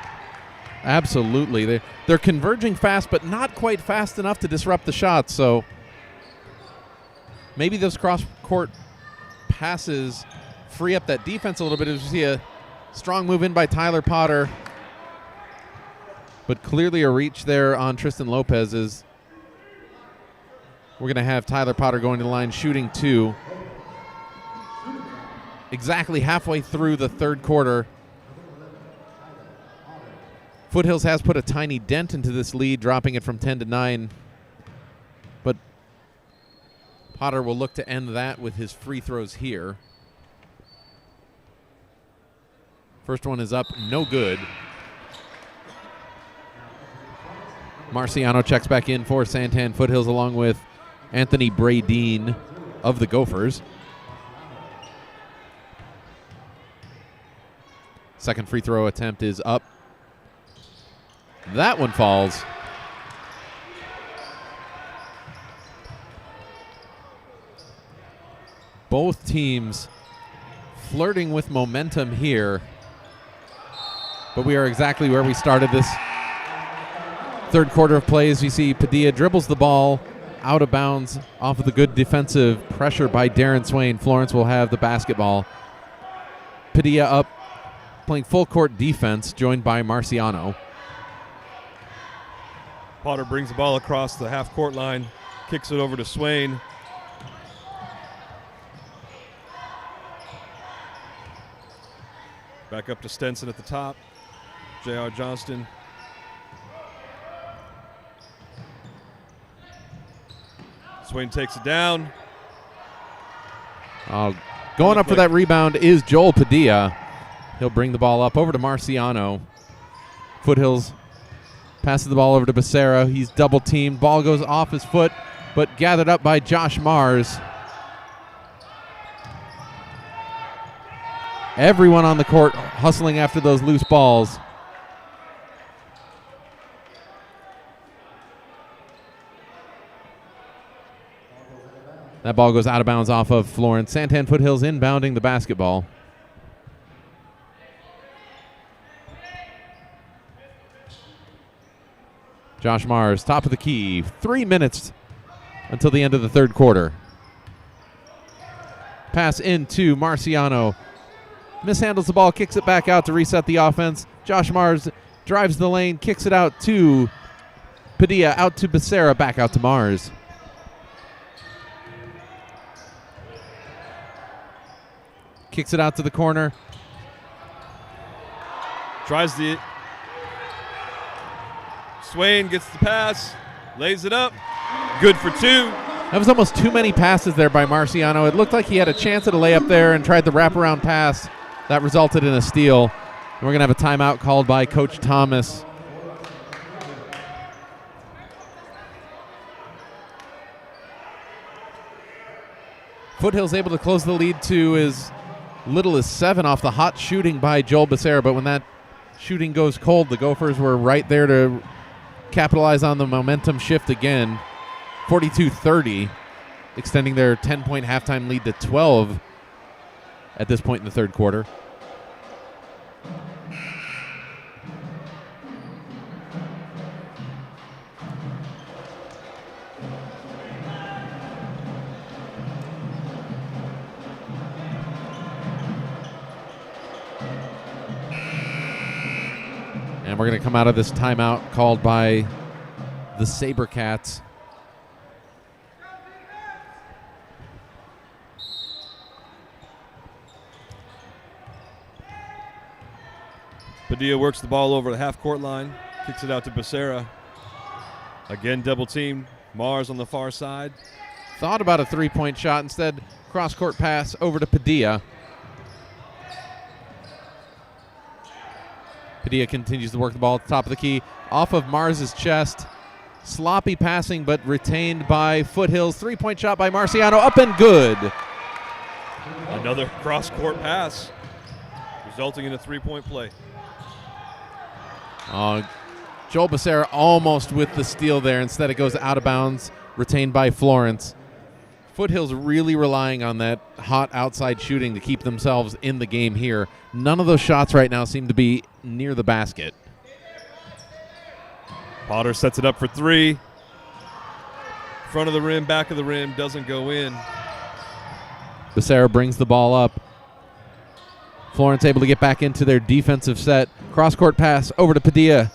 Absolutely. They're converging fast, but not quite fast enough to disrupt the shots. So maybe those cross-court passes free up that defense a little bit as we see a strong move in by Tyler Potter. But clearly a reach there on Tristan Lopez is we're going to have Tyler Potter going to the line shooting two. Exactly halfway through the third quarter. Foothills has put a tiny dent into this lead, dropping it from 10 to 9. But Potter will look to end that with his free throws here. First one is up, no good. Marciano checks back in for Santan Foothills along with Anthony Bradeen of the Gophers. Second free throw attempt is up. That one falls. Both teams flirting with momentum here. But we are exactly where we started this third quarter of play. As you see, Padilla dribbles the ball out of bounds off of the good defensive pressure by Darren Swain. Florence will have the basketball. Padilla up, playing full court defense, joined by Marciano. Potter brings the ball across the half-court line, kicks it over to Swain. Back up to Stenson at the top. J.R. Johnston. Swain takes it down. Going up for that rebound is Joel Padilla. He'll bring the ball up over to Marciano. Foothills passes the ball over to Becerra. He's double teamed. Ball goes off his foot, but gathered up by Josh Mars. Everyone on the court hustling after those loose balls. That ball goes out of bounds off of Florence. Santan Foothills inbounding the basketball. Josh Mars, top of the key. 3 minutes until the end of the third quarter. Pass into Marciano. Mishandles the ball, kicks it back out to reset the offense. Josh Mars drives the lane, kicks it out to Padilla, out to Becerra, back out to Mars. Kicks it out to the corner. Tries the... Swain gets the pass, lays it up. Good for two. That was almost too many passes there by Marciano. It looked like he had a chance at a layup there and tried the wraparound pass. That resulted in a steal. And we're going to have a timeout called by Coach Thomas. Foothills able to close the lead to as little as 7 off the hot shooting by Joel Becerra, but when that shooting goes cold, the Gophers were right there to capitalize on the momentum shift again. 42-30, extending their 10-point halftime lead to 12 at this point in the third quarter. And we're going to come out of this timeout called by the SaberCats. Padilla works the ball over the half-court line, kicks it out to Becerra. Again, double team. Mars on the far side. Thought about a three-point shot. Instead, cross-court pass over to Padilla. Padilla continues to work the ball at the top of the key. Off of Mars's chest. Sloppy passing, but retained by Foothills. Three-point shot by Marciano. Up and good. Another cross-court pass, resulting in a three-point play. Joel Becerra almost with the steal there. Instead, it goes out of bounds, retained by Florence. Foothills really relying on that hot outside shooting to keep themselves in the game here. None of those shots right now seem to be near the basket. Potter sets it up for three. Front of the rim, back of the rim, doesn't go in. Becerra brings the ball up. Florence able to get back into their defensive set. Cross-court pass over to Padilla.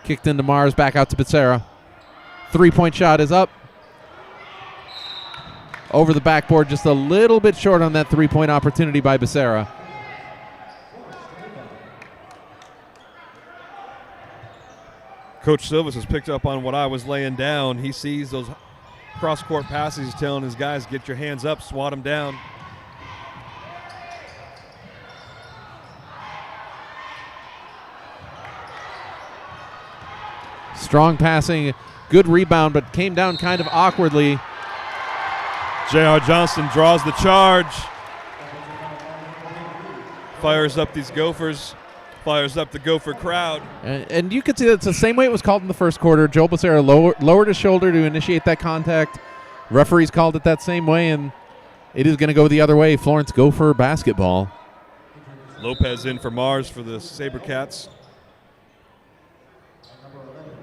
Kicked into Mars, back out to Becerra. Three-point shot is up. Over the backboard, just a little bit short on that three-point opportunity by Becerra. Coach Silvas has picked up on what I was laying down. He sees those cross-court passes. He's telling his guys, get your hands up, swat them down. Strong passing, good rebound, but came down kind of awkwardly. J.R. Johnston draws the charge. Fires up these Gophers. Fires up the Gopher crowd. And you could see that's the same way it was called in the first quarter. Joel Becerra lowered his shoulder to initiate that contact. Referees called it that same way, and it is going to go the other way. Florence Gopher basketball. Lopez in for Mars for the SaberCats.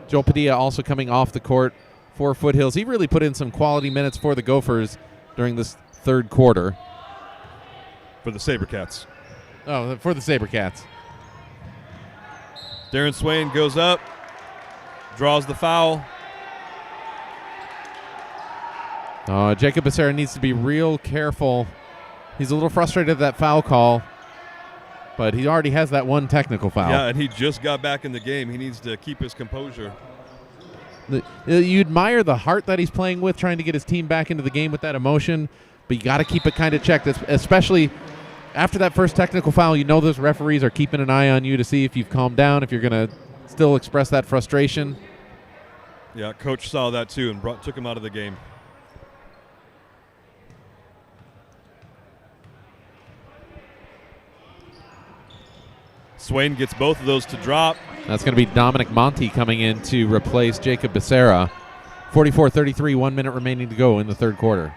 Joel Padilla also coming off the court for Foothills. He really put in some quality minutes for the Gophers during this third quarter. For the SaberCats. Oh, for the SaberCats. Darren Swain goes up, draws the foul. Jacob Becerra needs to be real careful He's a little frustrated at that foul call, but he already has that one technical foul. Yeah, and he just got back in the game. He needs to keep his composure. You admire the heart that he's playing with, trying to get his team back into the game with that emotion, but you got to keep it kind of checked, especially after that first technical foul. You know those referees are keeping an eye on you to see if you've calmed down, if you're going to still express that frustration. Yeah, coach saw that too and took him out of the game. Swain gets both of those to drop. That's going to be Dominic Monti coming in to replace Jacob Becerra. 44-33, 1 minute remaining to go in the third quarter.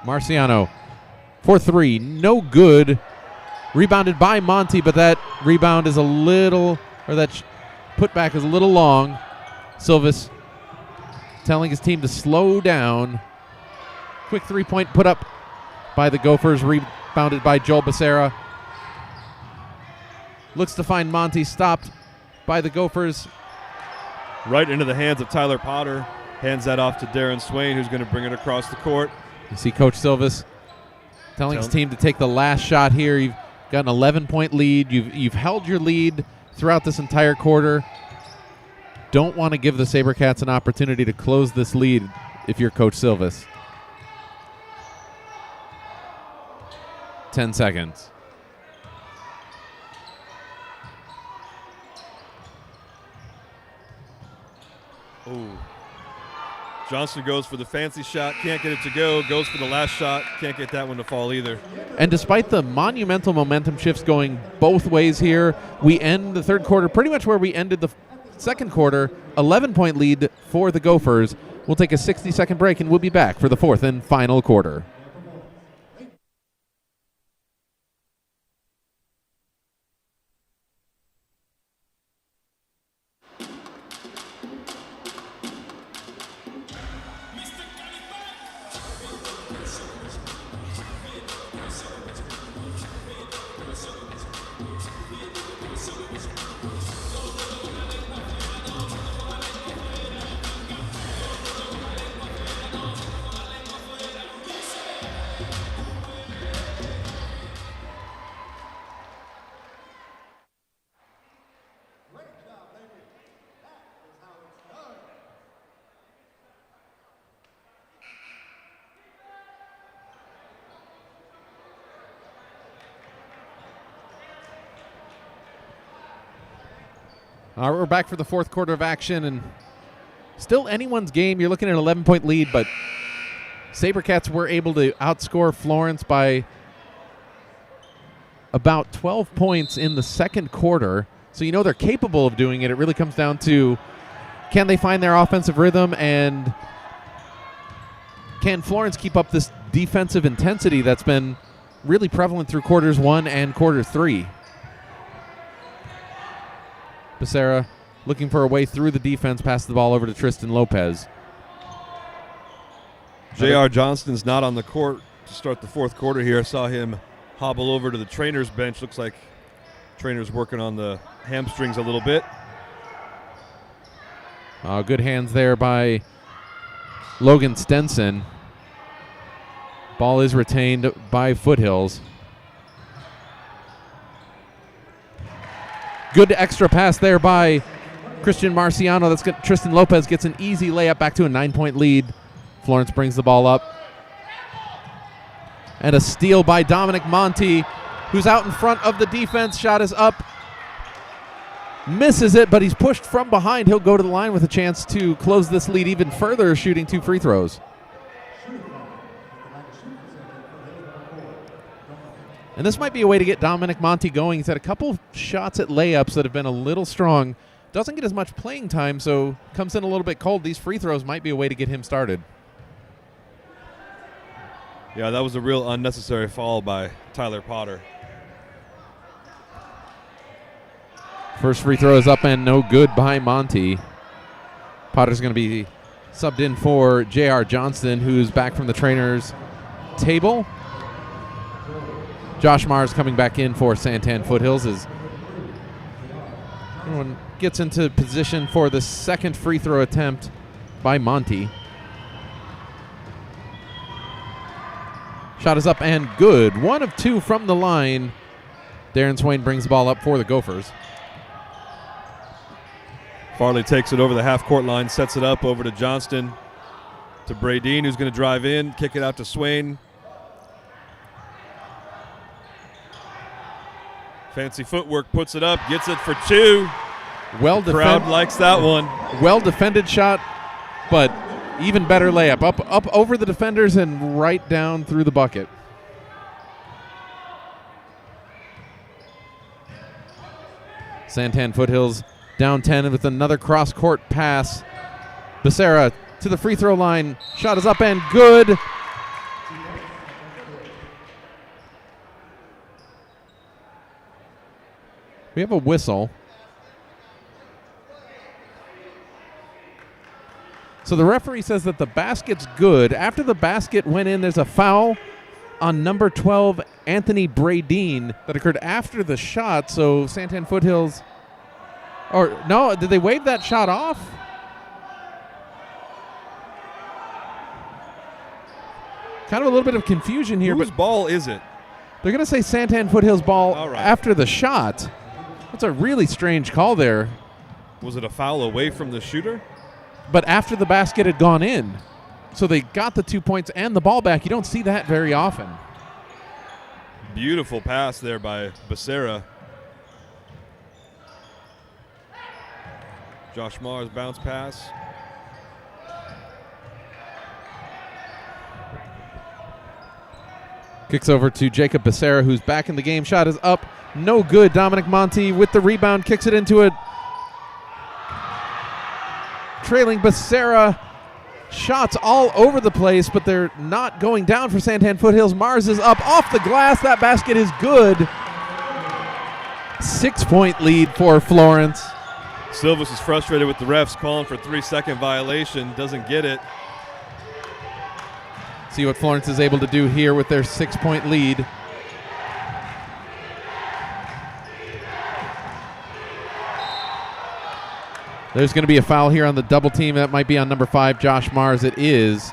Marciano for three, no good. Rebounded by Monti, but that rebound is a little, or that putback is a little long. Silvis telling his team to slow down. Quick three-point put up by the Gophers, rebounded by Joel Becerra. Looks to find Monti, stopped by the Gophers. Right into the hands of Tyler Potter. Hands that off to Darren Swain, who's going to bring it across the court. You see Coach Silvis telling his team to take the last shot here. You've got an 11-point lead. You've held your lead throughout this entire quarter. Don't want to give the SaberCats an opportunity to close this lead if you're Coach Silvis. 10 seconds. Ooh. Johnston goes for the fancy shot, can't get it to go, goes for the last shot, can't get that one to fall either. And despite the monumental momentum shifts going both ways here, we end the third quarter pretty much where we ended the second quarter, 11-point lead for the Gophers. We'll take a 60-second break, and we'll be back for the fourth and final quarter. All right, we're back for the fourth quarter of action, and still anyone's game. You're looking at an 11-point lead, but SaberCats were able to outscore Florence by about 12 points in the second quarter. So you know they're capable of doing it. It really comes down to, can they find their offensive rhythm, and can Florence keep up this defensive intensity that's been really prevalent through quarters 1 and quarter 3. Becerra looking for a way through the defense, passes the ball over to Tristan Lopez. J.R. Johnston's not on the court to start the fourth quarter here. I saw him hobble over to the trainer's bench. Looks like trainer's working on the hamstrings a little bit. Good hands there by Logan Stenson. Ball is retained by Foothills. Good extra pass there by Christian Marciano. That's good. Tristan Lopez gets an easy layup back to a 9-point lead. Florence brings the ball up. And a steal by Dominic Monti, who's out in front of the defense. Shot is up. Misses it, but he's pushed from behind. He'll go to the line with a chance to close this lead even further, shooting 2 free throws. And this might be a way to get Dominic Monti going. He's had a couple shots at layups that have been a little strong. Doesn't get as much playing time, so comes in a little bit cold. These free throws might be a way to get him started. Yeah, that was a real unnecessary foul by Tyler Potter. First free throw is up and no good by Monti. Potter's going to be subbed in for J.R. Johnston, who's back from the trainer's table. Josh Mars coming back in for Santan Foothills as everyone gets into position for the second free throw attempt by Monti. Shot is up and good. 1 of 2 from the line. Darren Swain brings the ball up for the Gophers. Farley takes it over the half-court line, sets it up over to Johnston, to Bradeen, who's going to drive in, kick it out to Swain. Fancy footwork, puts it up, gets it for 2. Crowd likes that one. Well-defended shot, but even better layup. Up over the defenders and right down through the bucket. Santan Foothills down 10 with another cross-court pass. Becerra to the free throw line. Shot is up and good. We have a whistle. So the referee says that the basket's good. After the basket went in, there's a foul on number 12, Anthony Bradeen, that occurred after the shot. So Santan Foothills, or no, did they wave that shot off? Kind of a little bit of confusion here. Whose ball is it? They're going to say Santan Foothills ball right. After the shot. That's a really strange call there. Was it a foul away from the shooter? But after the basket had gone in. So they got the 2 points and the ball back. You don't see that very often. Beautiful pass there by Becerra. Josh Mars bounce pass. Kicks over to Jacob Becerra, who's back in the game. Shot is up. No good. Dominic Monti with the rebound. Kicks it into it. Trailing Becerra. Shots all over the place, but they're not going down for Santan Foothills. Mars is up off the glass. That basket is good. 6-point lead for Florence. Silvas is frustrated with the refs calling for 3-second violation. Doesn't get it. See what Florence is able to do here with their 6-point lead. There's going to be a foul here on the double team. That might be on number 5, Josh Mars. It is.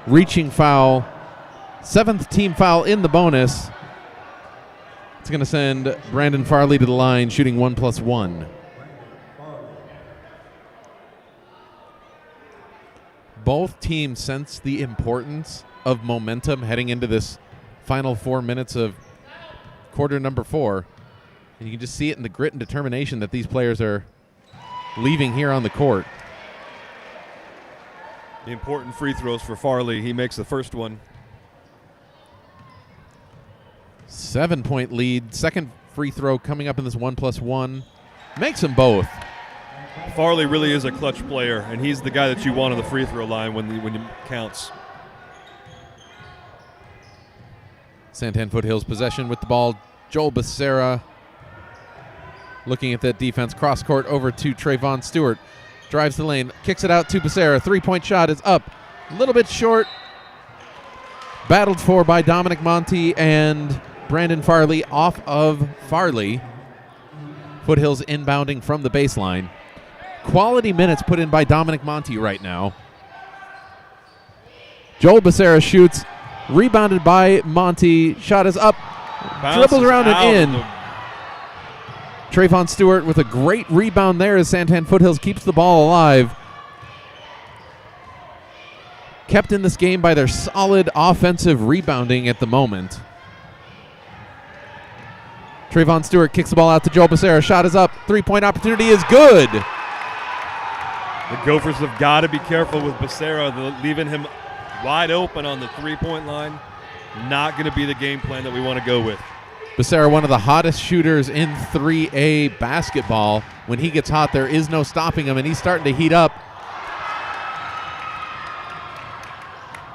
Reaching foul. 7th team foul in the bonus. It's going to send Brandon Farley to the line, shooting 1+1. Both teams sense the importance of momentum heading into this final 4 minutes of quarter number 4. And you can just see it in the grit and determination that these players are leaving here on the court. The important free throws for Farley. He makes the first one. 7-point lead. Second free throw coming up in this 1+1. Makes them both. Farley really is a clutch player, and he's the guy that you want on the free throw line when it counts. Santan Foothills possession with the ball. Joel Becerra looking at that defense. Cross court over to Trayvon Stewart. Drives the lane. Kicks it out to Becerra. 3-point shot is up. A little bit short. Battled for by Dominic Monti and Brandon Farley off of Farley. Foothills inbounding from the baseline. Quality minutes put in by Dominic Monti right now. Joel Becerra shoots. Rebounded by Monti. Shot is up. Dribbles around and in. Trayvon Stewart with a great rebound there as Santan Foothills keeps the ball alive. Kept in this game by their solid offensive rebounding at the moment. Trayvon Stewart kicks the ball out to Joel Becerra. Shot is up. 3-point opportunity is good. The Gophers have got to be careful with Becerra, leaving him wide open on the 3-point line. Not going to be the game plan that we want to go with. Becerra, one of the hottest shooters in 3A basketball. When he gets hot, there is no stopping him, and he's starting to heat up.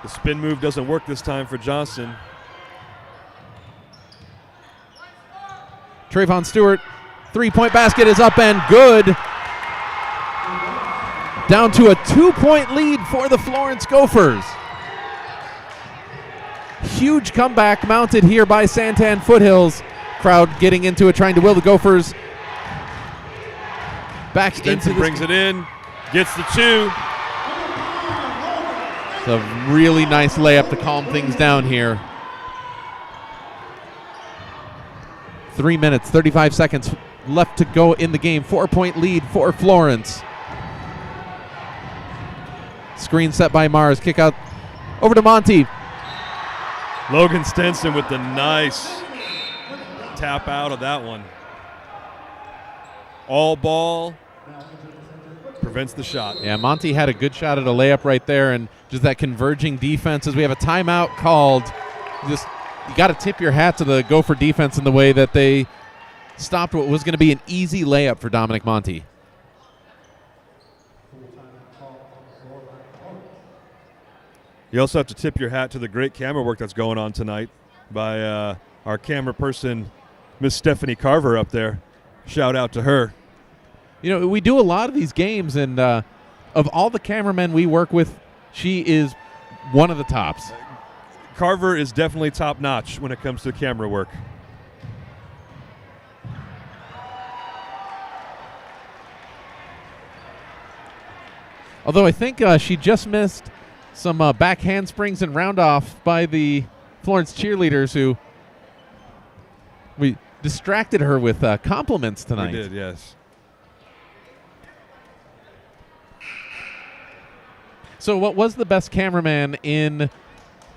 The spin move doesn't work this time for Johnston. Trayvon Stewart, 3-point basket is up and good. Down to a 2-point lead for the Florence Gophers. Huge comeback mounted here by Santan Foothills. Crowd getting into it, trying to will the Gophers back Stinson into this. Brings it in, gets the 2. a really nice layup to calm things down here. 3 minutes, 35 seconds left to go in the game. 4-point lead for Florence. Screen set by Mars. Kick out over to Monty. Logan Stenson with the nice tap out of that one. All ball. Prevents the shot. Yeah, Monty had a good shot at a layup right there, and just that converging defense as we have a timeout called. Just you got to tip your hat to the Gopher defense in the way that they stopped what was going to be an easy layup for Dominic Monty. You also have to tip your hat to the great camera work that's going on tonight by our camera person, Miss Stephanie Carver up there. Shout out to her. You know, we do a lot of these games, and of all the cameramen we work with, she is one of the tops. Carver is definitely top notch when it comes to camera work. Although I think she just missed some back handsprings and round off by the Florence cheerleaders who we distracted her with compliments tonight. We did, yes. So what was the best cameraman in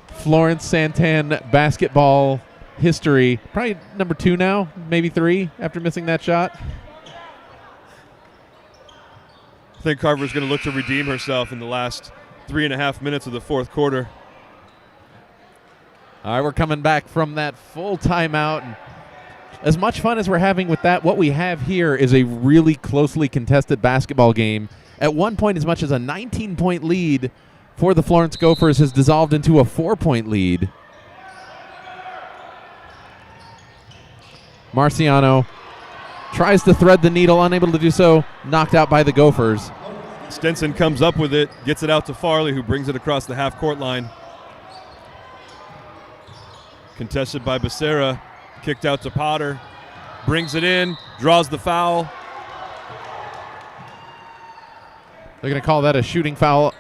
Florence Santan basketball history? Probably number 2 now, maybe 3 after missing that shot. I think Carver's going to look to redeem herself in the last 3.5 minutes of the fourth quarter. All right, we're coming back from that full timeout. And as much fun as we're having with that, what we have here is a really closely contested basketball game. At one point, as much as a 19-point lead for the Florence Gophers has dissolved into a 4-point lead. Marciano tries to thread the needle, unable to do so, knocked out by the Gophers. Stenson comes up with it, gets it out to Farley, who brings it across the half-court line. Contested by Becerra, kicked out to Potter, brings it in, draws the foul. They're going to call that a shooting foul.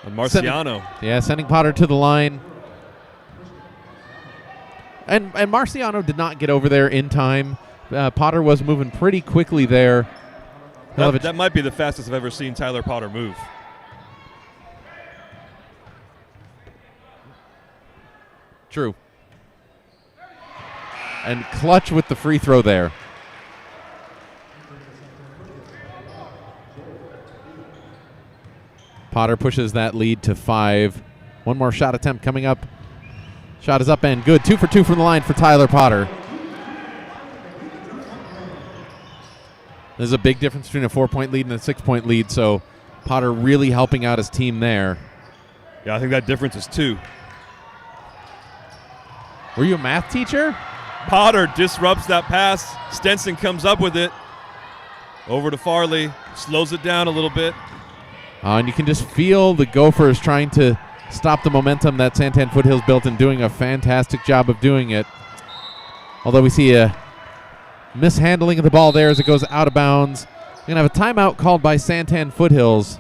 And Marciano. Sending Potter to the line. And Marciano did not get over there in time. Potter was moving pretty quickly there. That might be the fastest I've ever seen Tyler Potter move. True. And clutch with the free throw there. Potter pushes that lead to 5. One more shot attempt coming up. Shot is up and good. 2 for 2 from the line for Tyler Potter. There's a big difference between a 4-point lead and a 6-point lead, so Potter really helping out his team there. Yeah, I think that difference is 2. Were you a math teacher? Potter disrupts that pass. Stenson comes up with it. Over to Farley. Slows it down a little bit. And you can just feel the Gophers trying to stop the momentum that Santan Foothills built and doing a fantastic job of doing it. Although we see a mishandling of the ball there as it goes out of bounds. We're going to have a timeout called by Santan Foothills.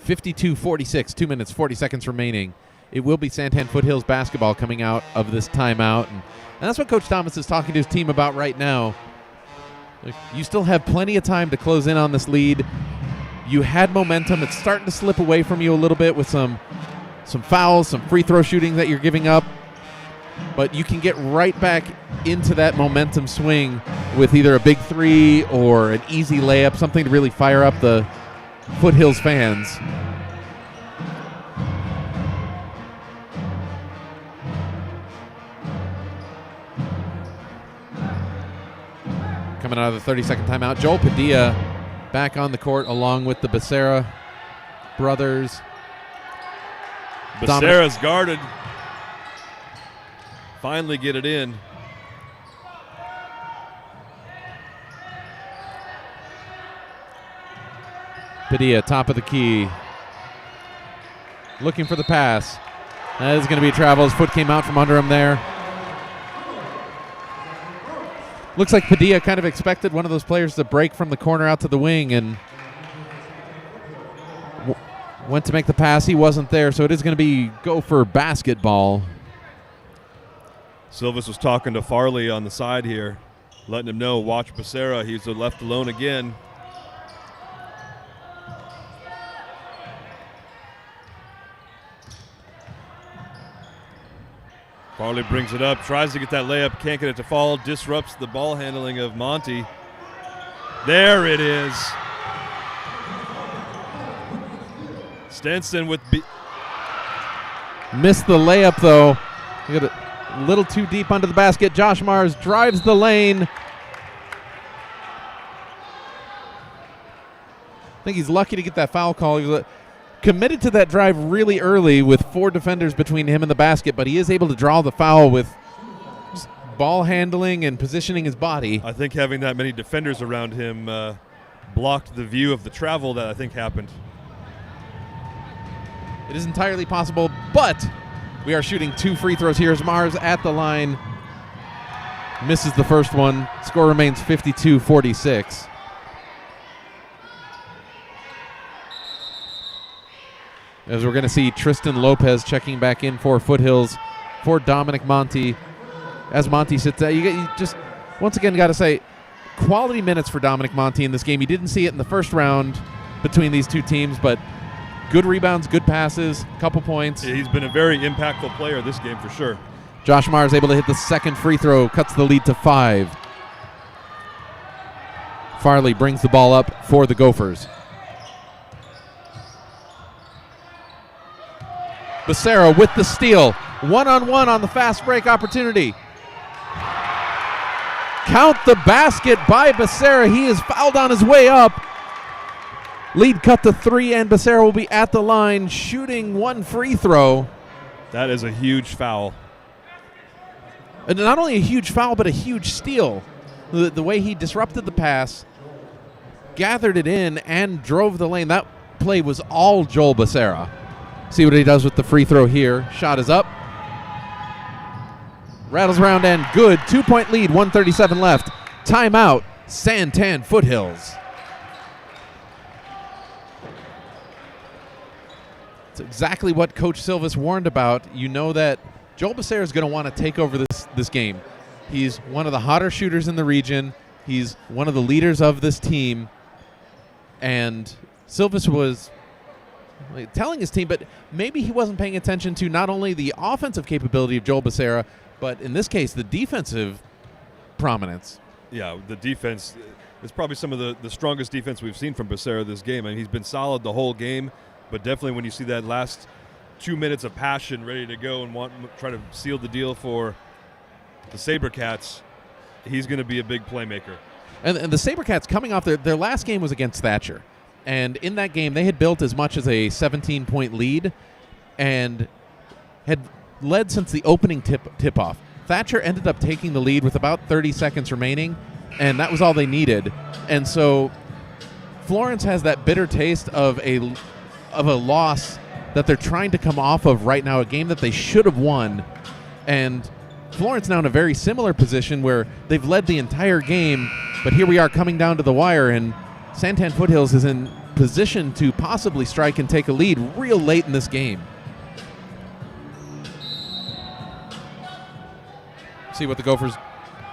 (52-46), 2 minutes, 40 seconds remaining. It will be Santan Foothills basketball coming out of this timeout. And that's what Coach Thomas is talking to his team about right now. You still have plenty of time to close in on this lead. You had momentum. It's starting to slip away from you a little bit with some fouls, some free throw shooting that you're giving up. But you can get right back into that momentum swing with either a big 3 or an easy layup, something to really fire up the Foothills fans. Coming out of the 30-second timeout, Joel Padilla back on the court along with the Becerra brothers. Becerra's guarded. Finally get it in. Padilla, top of the key. Looking for the pass. That is going to be a travel. His foot came out from under him there. Looks like Padilla kind of expected one of those players to break from the corner out to the wing and went to make the pass. He wasn't there, so it is going to be Gopher basketball. Silvas was talking to Farley on the side here, letting him know, watch Becerra. He's left alone again. Farley brings it up, tries to get that layup, can't get it to fall, disrupts the ball handling of Monty. There it is. Stenson with missed the layup, though. He got a little too deep under the basket. Josh Mars drives the lane. I think he's lucky to get that foul call. He was committed to that drive really early with 4 defenders between him and the basket, but he is able to draw the foul with just ball handling and positioning his body. I think having that many defenders around him blocked the view of the travel that I think happened. It is entirely possible, but we are shooting 2 free throws here as Mars at the line misses the first one. Score remains 52-46. As we're going to see Tristan Lopez checking back in for Foothills for Dominic Monty. As Monty sits there, you just once again got to say quality minutes for Dominic Monty in this game. You didn't see it in the first round between these two teams, but good rebounds, good passes, couple points. Yeah, he's been a very impactful player this game for sure. Josh Mars able to hit the second free throw, cuts the lead to 5. Farley brings the ball up for the Gophers. Becerra with the steal. One-on-one on the fast break opportunity. Count the basket by Becerra. He is fouled on his way up. Lead cut to 3, and Becerra will be at the line shooting 1 free throw. That is a huge foul. And not only a huge foul, but a huge steal. The way he disrupted the pass, gathered it in, and drove the lane. That play was all Joel Becerra. See what he does with the free throw here. Shot is up. Rattles around and good. 2-point lead, 1:37 left. Timeout, Santan Foothills. It's exactly what Coach Silvas warned about. You know that Joel Becerra is going to want to take over this game. He's one of the hotter shooters in the region. He's one of the leaders of this team. And Silvas was telling his team, but maybe he wasn't paying attention to not only the offensive capability of Joel Becerra, but in this case, the defensive prominence. Yeah, the defense is probably some of the strongest defense we've seen from Becerra this game. I mean, he's been solid the whole game, but definitely when you see that last 2 minutes of passion ready to go and try to seal the deal for the SaberCats, he's going to be a big playmaker. And the SaberCats coming off their last game was against Thatcher. And in that game, they had built as much as a 17-point lead and had led since the opening tip-off. Thatcher ended up taking the lead with about 30 seconds remaining, and that was all they needed. And so Florence has that bitter taste of a loss that they're trying to come off of right now, a game that they should have won. And Florence now in a very similar position where they've led the entire game, but here we are coming down to the wire, and Santan Foothills is in position to possibly strike and take a lead real late in this game. See what the Gophers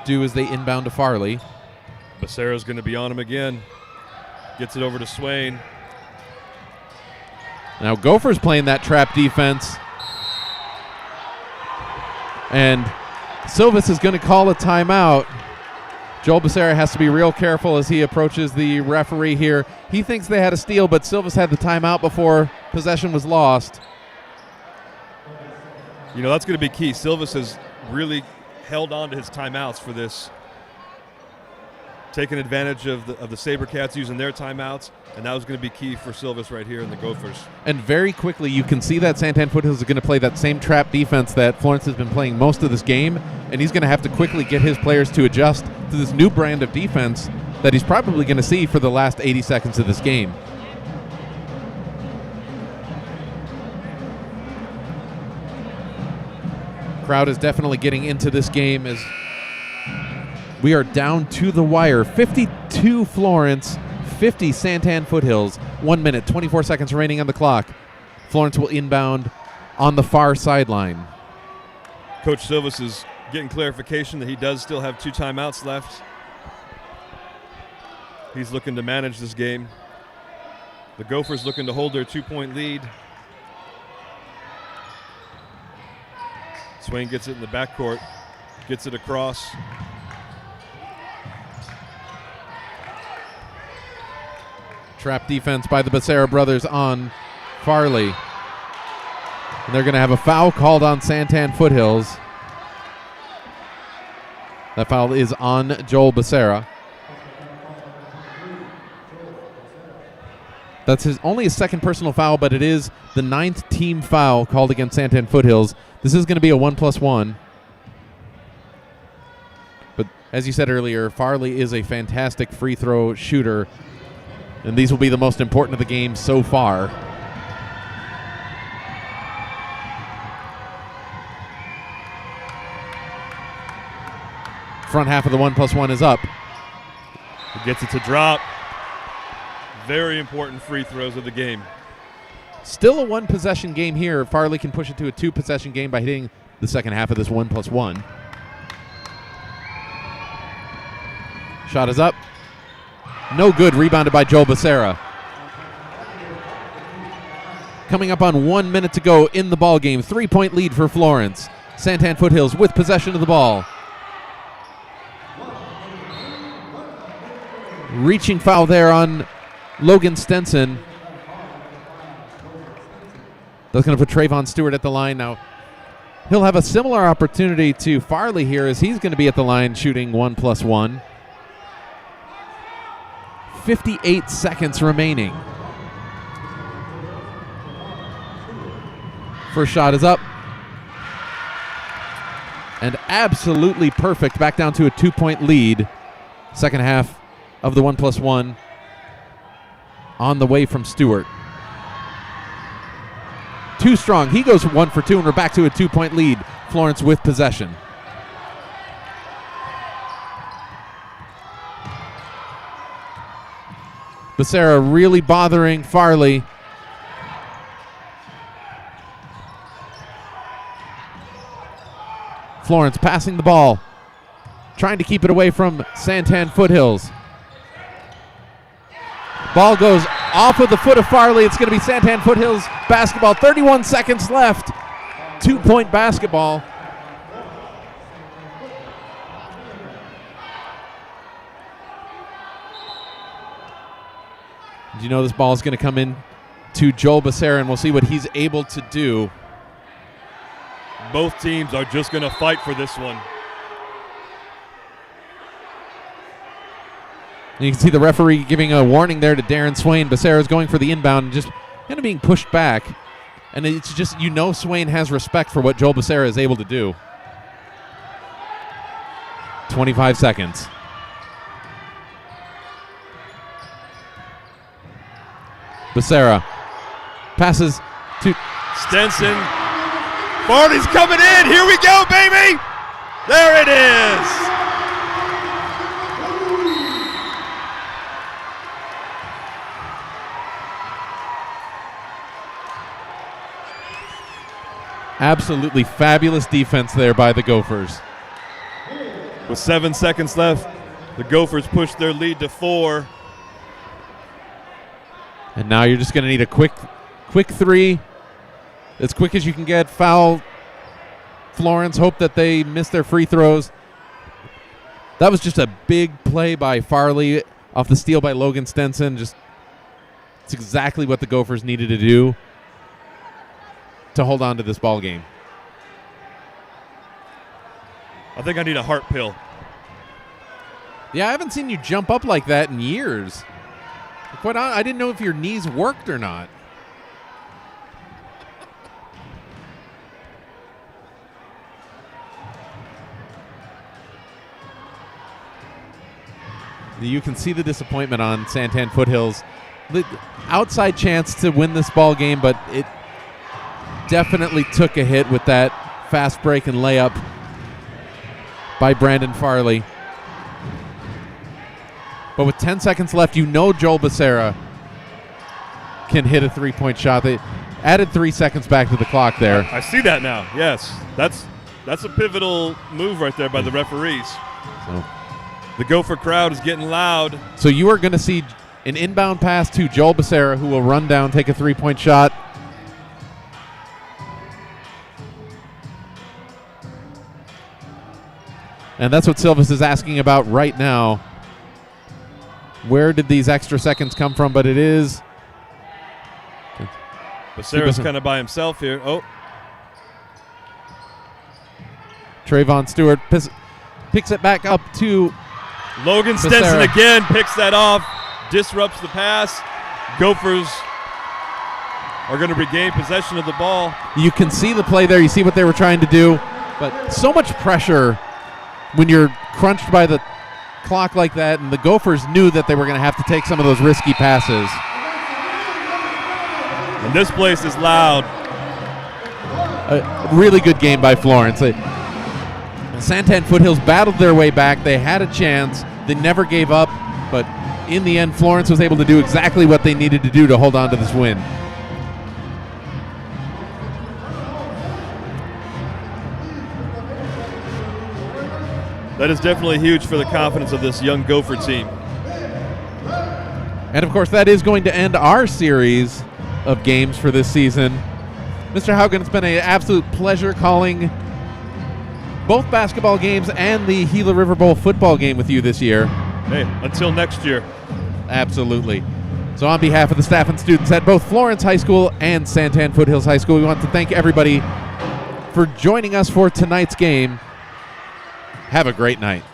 do as they inbound to Farley. Becerra's going to be on him again. Gets it over to Swain. Now Gophers playing that trap defense. And Silvas is going to call a timeout. Joel Becerra has to be real careful as he approaches the referee here. He thinks they had a steal, but Silvas had the timeout before possession was lost. You know, that's going to be key. Silvas has really held on to his timeouts for this, taking advantage of the SaberCats using their timeouts, and that was going to be key for Silvas right here in the Gophers. And very quickly, you can see that Santan Foothills is going to play that same trap defense that Florence has been playing most of this game, and he's going to have to quickly get his players to adjust to this new brand of defense that he's probably going to see for the last 80 seconds of this game. Crowd is definitely getting into this game as We are down to the wire. 52 Florence, 50 Santan Foothills. 1 minute, 24 seconds remaining on the clock. Florence will inbound on the far sideline. Coach Silvas is getting clarification that he does still have 2 timeouts left. He's looking to manage this game. The Gophers looking to hold their 2-point lead. Swain gets it in the backcourt, gets it across. Trap defense by the Becerra brothers on Farley. And they're going to have a foul called on Santan Foothills. That foul is on Joel Becerra. That's only his second personal foul, but it is the 9th team foul called against Santan Foothills. This is going to be a 1+1. But as you said earlier, Farley is a fantastic free throw shooter, and these will be the most important of the game so far. Front half of the 1+1 is up. He gets it to drop. Very important free throws of the game. Still a 1-possession game here. Farley can push it to a 2-possession game by hitting the second half of this 1+1. Shot is up. No good. Rebounded by Joel Becerra. Coming up on 1 minute to go in the ball game. 3-point lead for Florence. Santan Foothills with possession of the ball. Reaching foul there on Logan Stenson. That's going to put Trayvon Stewart at the line now. He'll have a similar opportunity to Farley here as he's going to be at the line shooting 1+1. 58 seconds remaining. First shot is up. And absolutely perfect. Back down to a 2-point lead. Second half of the 1+1 on the way from Stewart. Too strong. He goes 1 for 2, and we're back to a 2-point lead. Florence with possession. Becerra really bothering Farley. Florence passing the ball, trying to keep it away from Santan Foothills. Ball goes off of the foot of Farley. It's going to be Santan Foothills basketball. 31 seconds left. 2-point basketball. You know this ball is going to come in to Joel Becerra, and we'll see what he's able to do. Both teams are just going to fight for this one. And you can see the referee giving a warning there to Darren Swain. Becerra's going for the inbound and just kind of being pushed back. And it's just, you know, Swain has respect for what Joel Becerra is able to do. 25 seconds. Becerra passes to Stenson. Farley's coming in. Here we go, baby. There it is. Absolutely fabulous defense there by the Gophers. With 7 seconds left, the Gophers push their lead to 4. And now you're just going to need a quick three, as quick as you can get. Foul Florence. Hope that they miss their free throws. That was just a big play by Farley off the steal by Logan Stenson. It's exactly what the Gophers needed to do to hold on to this ball game. I think I need a heart pill. Yeah, I haven't seen you jump up like that in years. Quite honest, I didn't know if your knees worked or not. You can see the disappointment on Santan Foothills. The outside chance to win this ball game, but it definitely took a hit with that fast break and layup by Brandon Farley. But with 10 seconds left, you know Joel Becerra can hit a three-point shot. They added 3 seconds back to the clock there. I see that now. Yes, that's a pivotal move right there by the referees. So, the Gopher crowd is getting loud. so you are going to see an inbound pass to Joel Becerra, who will run down, take a three-point shot. And that's what Silvis is asking about right now. Where did these extra seconds come from? But it is... Becerra's kind of by himself here. Oh. Trayvon Stewart picks it back up to Logan Becerra. Stenson again picks that off, disrupts the pass. Gophers are going to regain possession of the ball. You can see the play there. You see what they were trying to do. But so much pressure when you're crunched by the clock like that, and the Gophers knew that they were going to have to take some of those risky passes. And this place is loud. A really good game by Florence. Santan Foothills battled their way back. They had a chance. They never gave up. But in the end, Florence was able to do exactly what they needed to do to hold on to this win. That is definitely huge for the confidence of this young Gopher team. And, of course, that is going to end our series of games for this season. Mr. Haugen, it's been an absolute pleasure calling both basketball games and the Gila River Bowl football game with you this year. Hey, until next year. Absolutely. So on behalf of the staff and students at both Florence High School and Santan Foothills High School, we want to thank everybody for joining us for tonight's game. Have a great night.